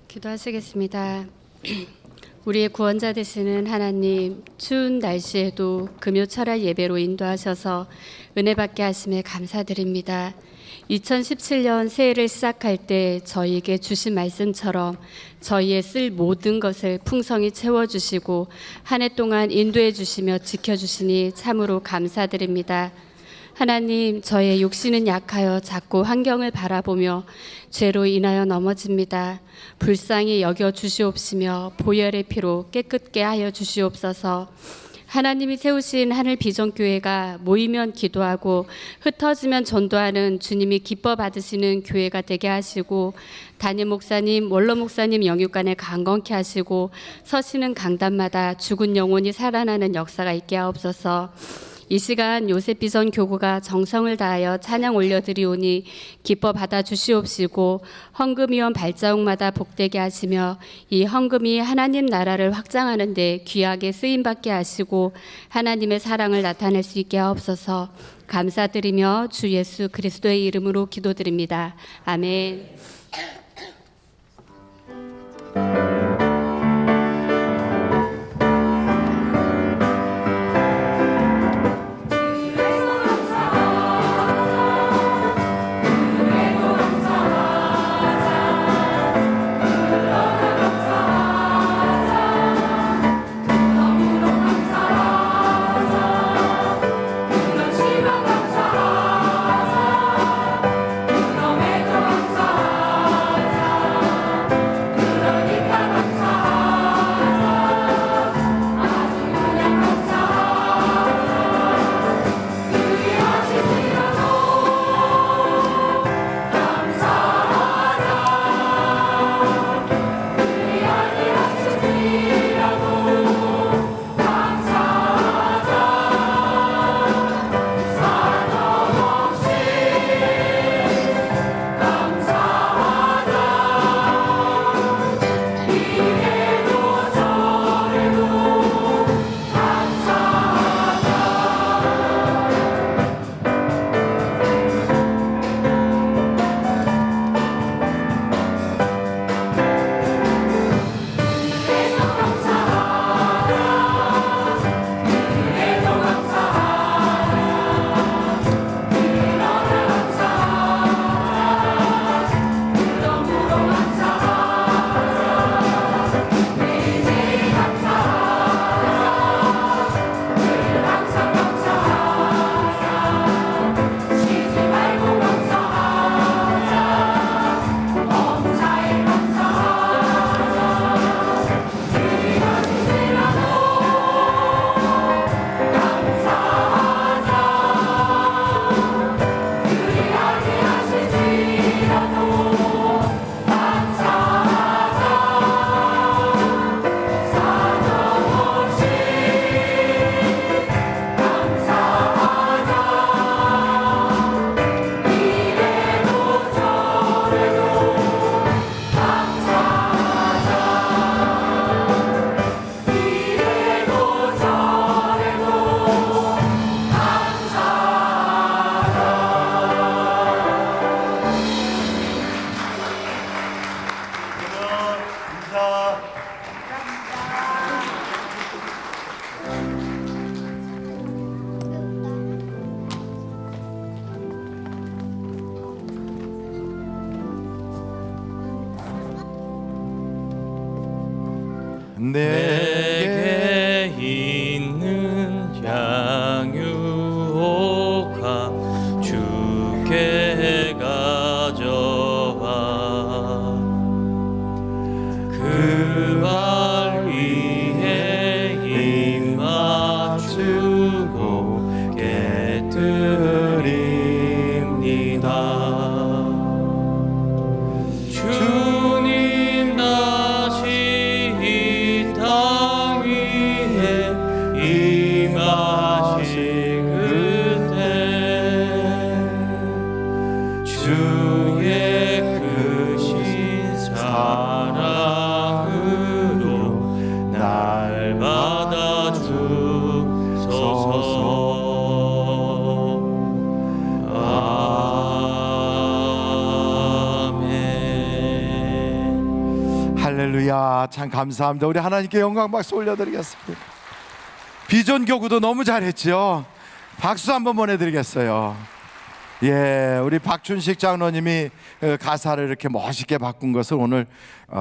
기도하시겠습니다. 우리의 구원자 되시는 하나님, 추운 날씨에도 금요철야 예배로 인도하셔서 은혜 받게 하심에 감사드립니다. 2017년 새해를 시작할 때 저희에게 주신 말씀처럼 저희의 쓸 모든 것을 풍성히 채워주시고 한 해 동안 인도해 주시며 지켜주시니 참으로 감사드립니다. 하나님, 저의 육신은 약하여 자꾸 환경을 바라보며 죄로 인하여 넘어집니다. 불쌍히 여겨 주시옵시며 보혈의 피로 깨끗게 하여 주시옵소서. 하나님이 세우신 하늘 비전교회가 모이면 기도하고 흩어지면 전도하는 주님이 기뻐 받으시는 교회가 되게 하시고, 담임 목사님, 원로 목사님 영육간에 강건케 하시고, 서시는 강단마다 죽은 영혼이 살아나는 역사가 있게 하옵소서. 이 시간 요셉 비전 교구가 정성을 다하여 찬양 올려드리오니 기뻐 받아 주시옵시고, 헌금위원 발자국마다 복되게 하시며 이 헌금이 하나님 나라를 확장하는 데 귀하게 쓰임받게 하시고 하나님의 사랑을 나타낼 수 있게 하옵소서. 감사드리며 주 예수 그리스도의 이름으로 기도드립니다. 아멘. 내게 있는 향유가 주께 가져와 그 발 위에 입 맞추고 깨뜨립니다. 주님 다시 이 땅 위에 임하실 그때 주의 크신 사랑으로 날 받아주소서. 할렐루야. 참 감사합니다. 우리 하나님께 영광 박수 올려드리겠습니다. 비전 교구도 너무 잘했죠. 박수 한번 보내드리겠어요. 예, 우리 박춘식 장로님이 가사를 이렇게 멋있게 바꾼 것을 오늘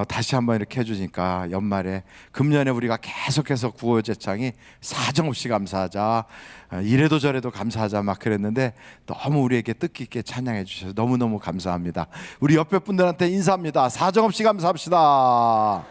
다시 한번 이렇게 해주니까 연말에 금년에 우리가 계속해서 구호제창이 사정없이 감사하자, 이래도 저래도 감사하자 막 그랬는데 너무 우리에게 뜻깊게 찬양해 주셔서 너무너무 감사합니다. 우리 옆에 분들한테 인사합니다. 사정없이 감사합시다.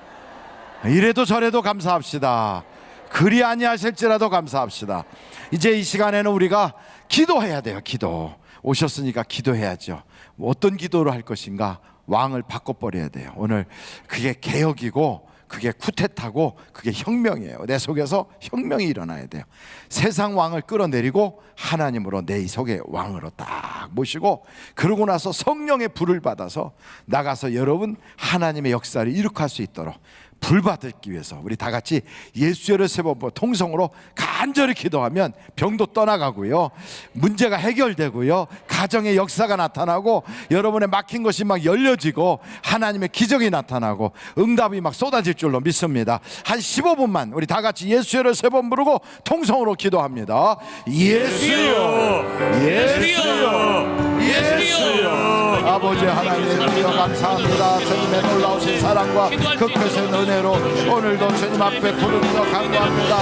이래도 저래도 감사합시다. 그리 아니하실지라도 감사합시다. 이제 이 시간에는 우리가 기도해야 돼요. 기도. 오셨으니까 기도해야죠. 어떤 기도를 할 것인가? 왕을 바꿔버려야 돼요. 오늘 그게 개혁이고 그게 쿠데타고 그게 혁명이에요. 내 속에서 혁명이 일어나야 돼요. 세상 왕을 끌어내리고 하나님으로 내 속에 왕으로 딱 모시고, 그러고 나서 성령의 불을 받아서 나가서 여러분 하나님의 역사를 이룩할 수 있도록 불 받기 위해서 우리 다 같이 예수의 세번부 통성으로 간절히 기도하면 병도 떠나가고요, 문제가 해결되고요, 가정의 역사가 나타나고 여러분의 막힌 것이 막 열려지고 하나님의 기적이 나타나고 응답이 막 쏟아질 줄로 믿습니다. 한 15분만 우리 다 같이 예수의 세 번 부르고 통성으로 기도합니다. 예수여, 예수여, 예수여. 아버지 하나님 주여 감사합니다. 주님의 놀라우신 사랑과 그 크신 은혜로 오늘도 주님 앞에 부르짖어 간구합니다.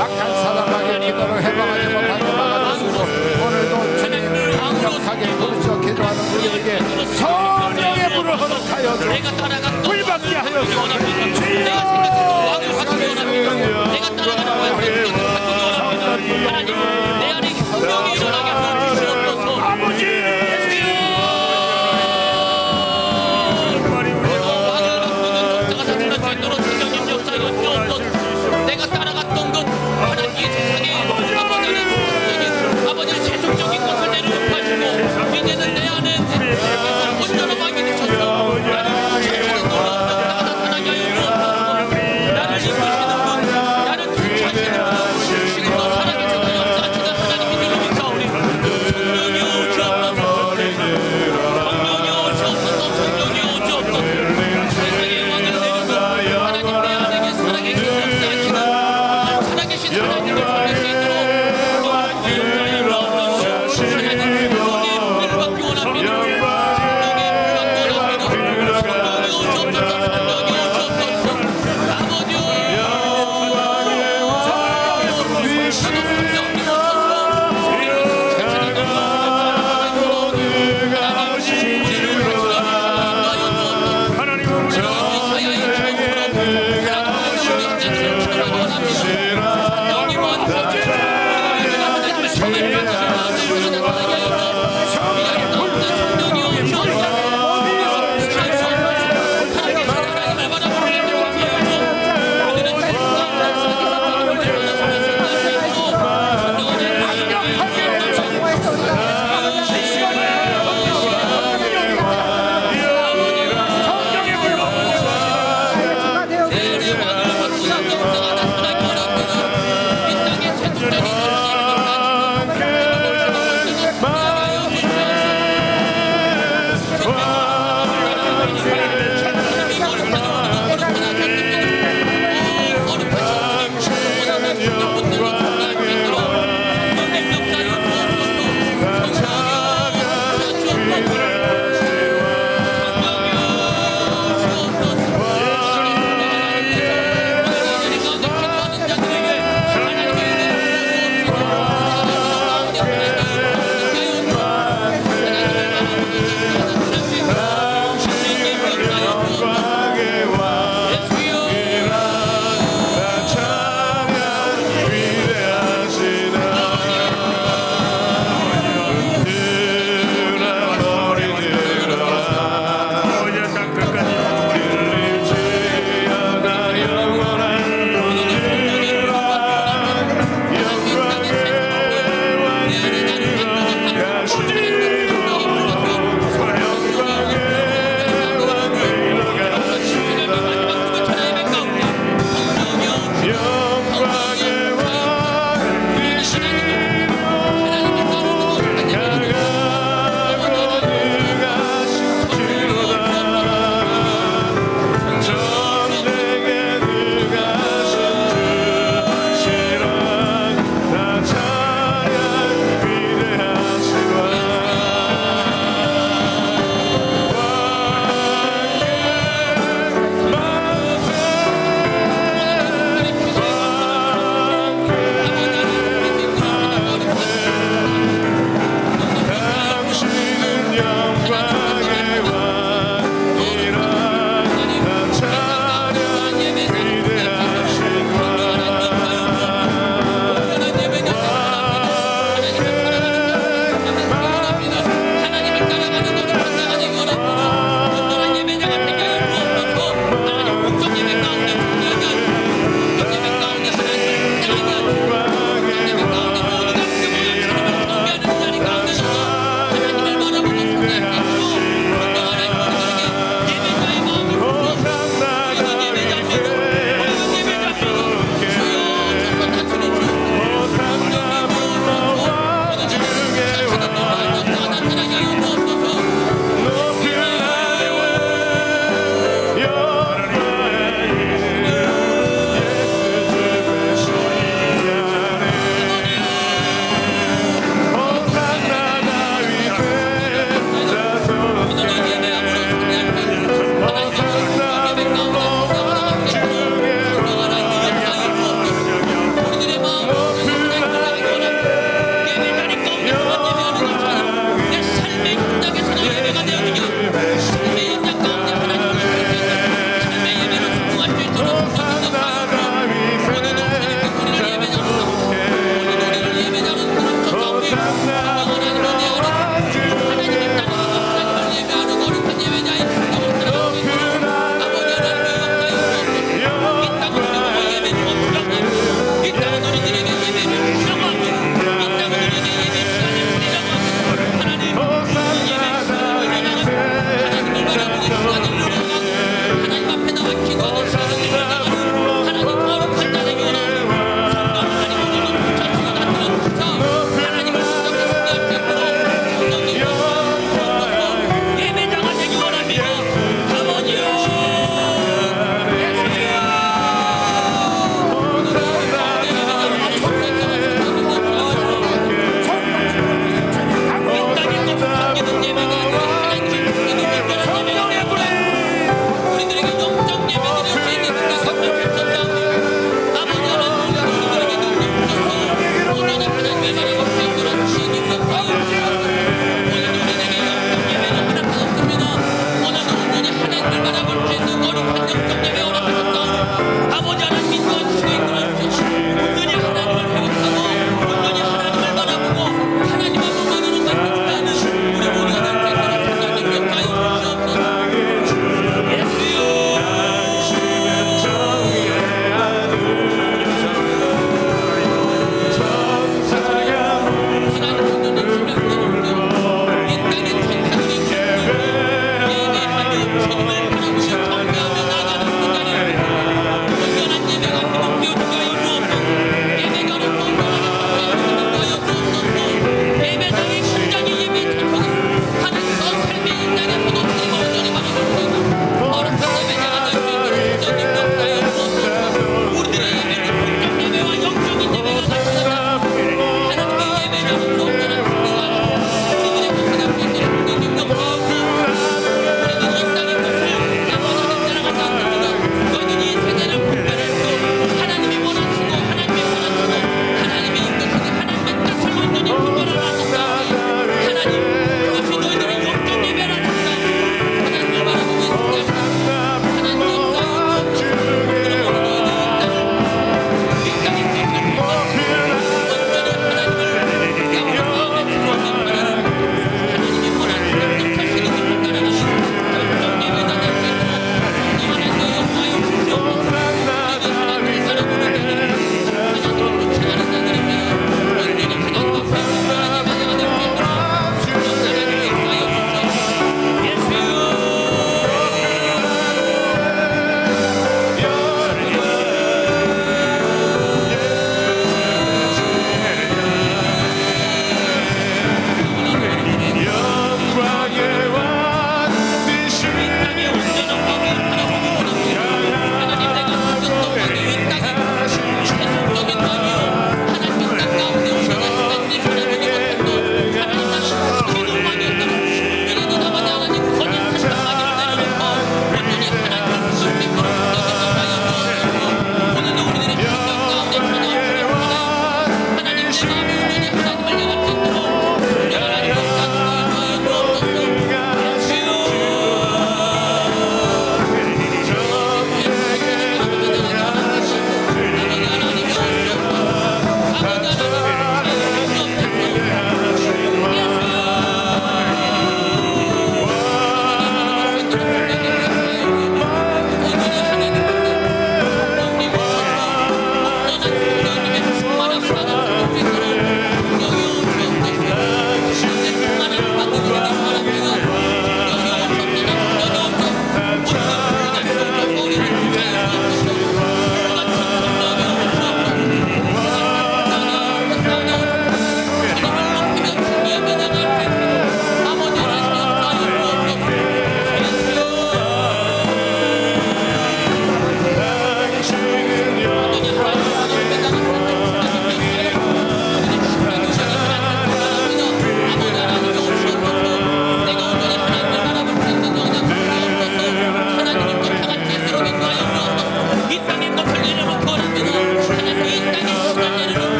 악한 사람에게 기도를 해방하지 못하게 막아주시고 오늘도 주님 강력하게 부르짖어 기도하는 우리에게 성령의 불을 허락하여 주옵소서. 불받게 하여 주옵소서. 내가 따라가는 거야. 하나님 내 안에 혁명이 일어나게 하여 주시옵소서. 아버지 내가 따라갔던 것 하나님 이 세상에 아버지는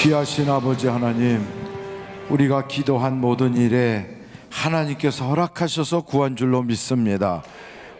귀하신 아버지 하나님, 우리가 기도한 모든 일에 하나님께서 허락하셔서 구한 줄로 믿습니다.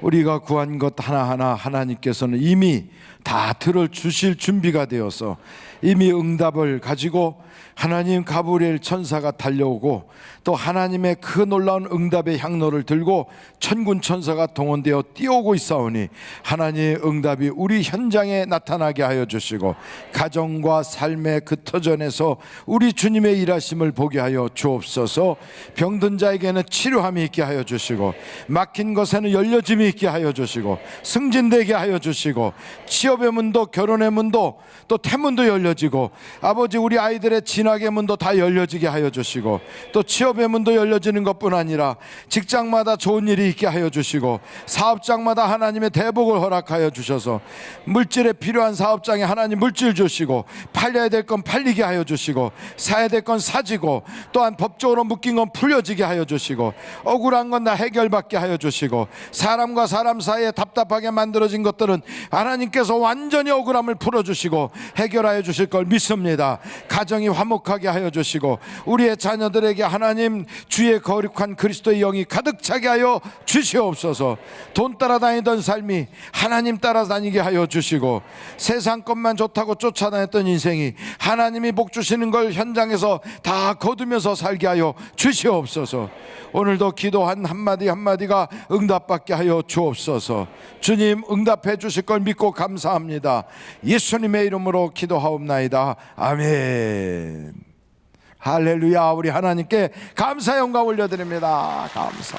우리가 구한 것 하나하나 하나님께서는 이미 다 들어주실 준비가 되어서 이미 응답을 가지고 하나님 가브리엘 천사가 달려오고 또 하나님의 그 놀라운 응답의 향로를 들고 천군 천사가 동원되어 뛰어오고 있사오니 하나님의 응답이 우리 현장에 나타나게 하여 주시고 가정과 삶의 그 터전에서 우리 주님의 일하심을 보게 하여 주옵소서. 병든 자에게는 치료함이 있게 하여 주시고 막힌 것에는 열려짐이 있게 하여 주시고 승진되게 하여 주시고 취업의 문도 결혼의 문도 또 태문도 열려지고 아버지 우리 아이들의 진학의 문도 다 열려지게 하여 주시고 또 취업의 문도 열려지는 것뿐 아니라 직장마다 좋은 일이 있게 하여 주시고 사업장마다 하나님의 대복을 허락하여 주셔서 물질에 필요한 사업장에 하나님 물질 주시고 팔려야 될 건 팔리게 하여 주시고 사야 될 건 사지고 또한 법적으로 묶인 건 풀려지게 하여 주시고 억울한 건 다 해결받게 하여 주시고 사람과 사람 사이에 답답하게 만들어진 것들은 하나님께서 완전히 억울함을 풀어주시고 해결하여 주실 걸 믿습니다. 가정이 화목하게 하여 주시고 우리의 자녀들에게 하나님 주의 거룩한 그리스도의 영이 가득 차게 하여 주시옵소서. 돈 따라다니던 삶이 하나님 따라다니게 하여 주시고 세상 것만 좋다고 쫓아다녔던 인생이 하나님이 복 주시는 걸 현장에서 다 거두면서 살게 하여 주시옵소서. 오늘도 기도 한 한마디 한마디가 응답받게 하여 주옵소서. 주님 응답해 주실 걸 믿고 감사합니다. 예수님의 이름으로 기도하옵나이다. 아멘. 할렐루야. 우리 하나님께 감사 영광 올려드립니다. 감사.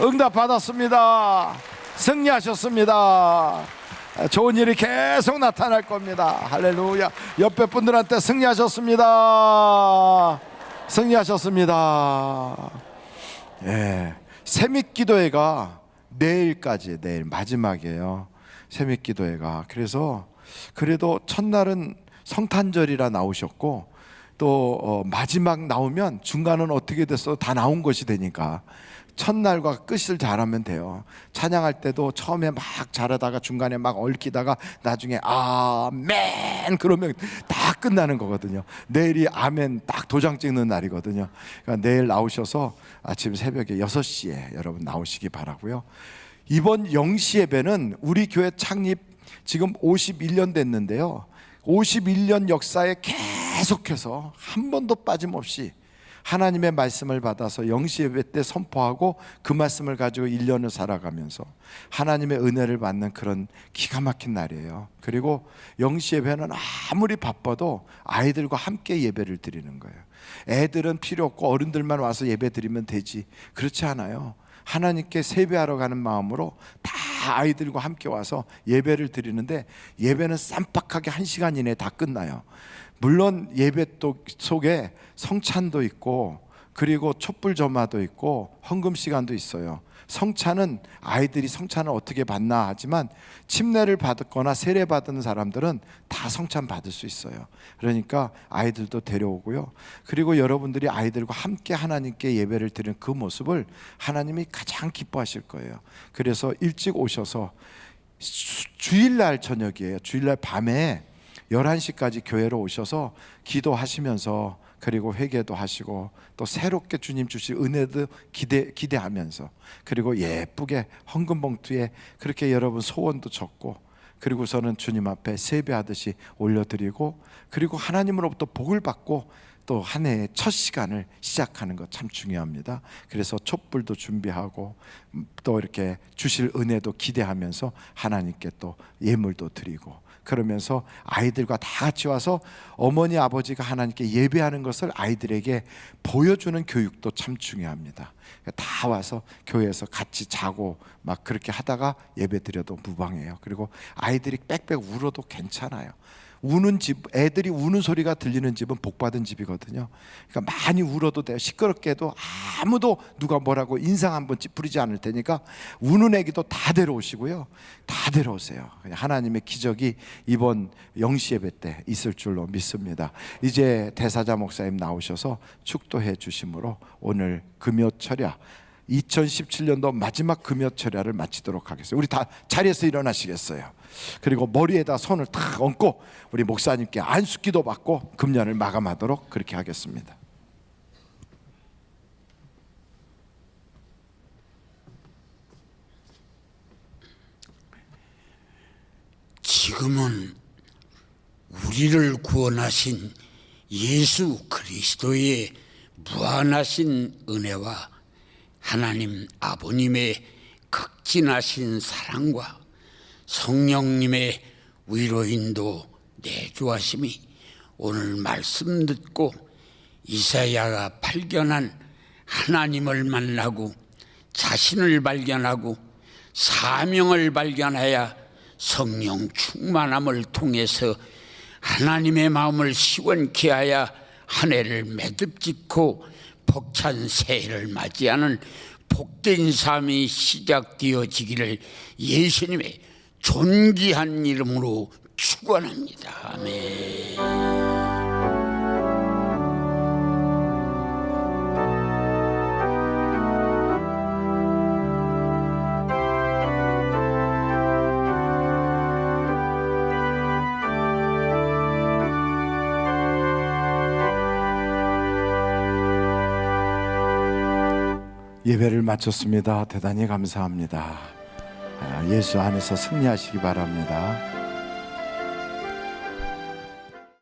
응답 받았습니다. 승리하셨습니다. 좋은 일이 계속 나타날 겁니다. 할렐루야. 옆에 분들한테 승리하셨습니다. 승리하셨습니다. 예. 새밑기도회가 내일까지, 내일 마지막이에요. 새밑기도회가. 그래서 그래도 첫날은 성탄절이라 나오셨고 또 마지막 나오면 중간은 어떻게 됐어 다 나온 것이 되니까 첫날과 끝을 잘하면 돼요. 찬양할 때도 처음에 막 잘하다가 중간에 막 얽히다가 나중에 아멘 그러면 다 끝나는 거거든요. 내일이 아멘 딱 도장 찍는 날이거든요. 그러니까 내일 나오셔서 아침 새벽에 6시에 여러분 나오시기 바라고요. 이번 영시 예배는 우리 교회 창립 지금 51년 됐는데요. 51년 역사에 계속해서 한 번도 빠짐없이 하나님의 말씀을 받아서 영시 예배 때 선포하고 그 말씀을 가지고 1년을 살아가면서 하나님의 은혜를 받는 그런 기가 막힌 날이에요. 그리고 영시 예배는 아무리 바빠도 아이들과 함께 예배를 드리는 거예요. 애들은 필요 없고 어른들만 와서 예배 드리면 되지. 그렇지 않아요. 하나님께 세배하러 가는 마음으로 다 아이들과 함께 와서 예배를 드리는데 예배는 쌈박하게 1시간 이내에 다 끝나요. 물론 예배 속에 성찬도 있고 그리고 촛불 점화도 있고 헌금 시간도 있어요. 성찬은 아이들이 성찬을 어떻게 받나 하지만 침례를 받거나 세례 받은 사람들은 다 성찬 받을 수 있어요. 그러니까 아이들도 데려오고요. 그리고 여러분들이 아이들과 함께 하나님께 예배를 드리는 그 모습을 하나님이 가장 기뻐하실 거예요. 그래서 일찍 오셔서 주일날 저녁이에요. 주일날 밤에 11시까지 교회로 오셔서 기도하시면서 그리고 회개도 하시고 또 새롭게 주님 주실 은혜도 기대하면서 그리고 예쁘게 헌금 봉투에 그렇게 여러분 소원도 적고 그리고서는 주님 앞에 세배하듯이 올려드리고 그리고 하나님으로부터 복을 받고 또 한 해의 첫 시간을 시작하는 것 참 중요합니다. 그래서 촛불도 준비하고 또 이렇게 주실 은혜도 기대하면서 하나님께 또 예물도 드리고 그러면서 아이들과 다 같이 와서 어머니 아버지가 하나님께 예배하는 것을 아이들에게 보여주는 교육도 참 중요합니다. 다 와서 교회에서 같이 자고 막 그렇게 하다가 예배 드려도 무방해요. 그리고 아이들이 빽빽 울어도 괜찮아요. 우는 집, 애들이 우는 소리가 들리는 집은 복받은 집이거든요. 그러니까 많이 울어도 돼요. 시끄럽게 해도 아무도 누가 뭐라고 인상 한번 찌푸리지 않을 테니까 우는 애기도 다 데려오시고요. 다 데려오세요. 하나님의 기적이 이번 영시 예배 때 있을 줄로 믿습니다. 이제 대사자 목사님 나오셔서 축도해 주심으로 오늘 금요 철야 2017년도 마지막 금요철야를 마치도록 하겠습니다. 우리 다 자리에서 일어나시겠어요? 그리고 머리에다 손을 탁 얹고 우리 목사님께 안수기도 받고 금년을 마감하도록 그렇게 하겠습니다. 지금은 우리를 구원하신 예수 그리스도의 무한하신 은혜와 하나님 아버님의 극진하신 사랑과 성령님의 위로인도 내주하심이 오늘 말씀 듣고 이사야가 발견한 하나님을 만나고 자신을 발견하고 사명을 발견하여 성령 충만함을 통해서 하나님의 마음을 시원케 하여 한 해를 매듭짓고 벅찬 새해를 맞이하는 복된 삶이 시작되어지기를 예수님의 존귀한 이름으로 축원합니다. 아멘. 예배를 마쳤습니다. 대단히 감사합니다. 예수 안에서 승리하시기 바랍니다.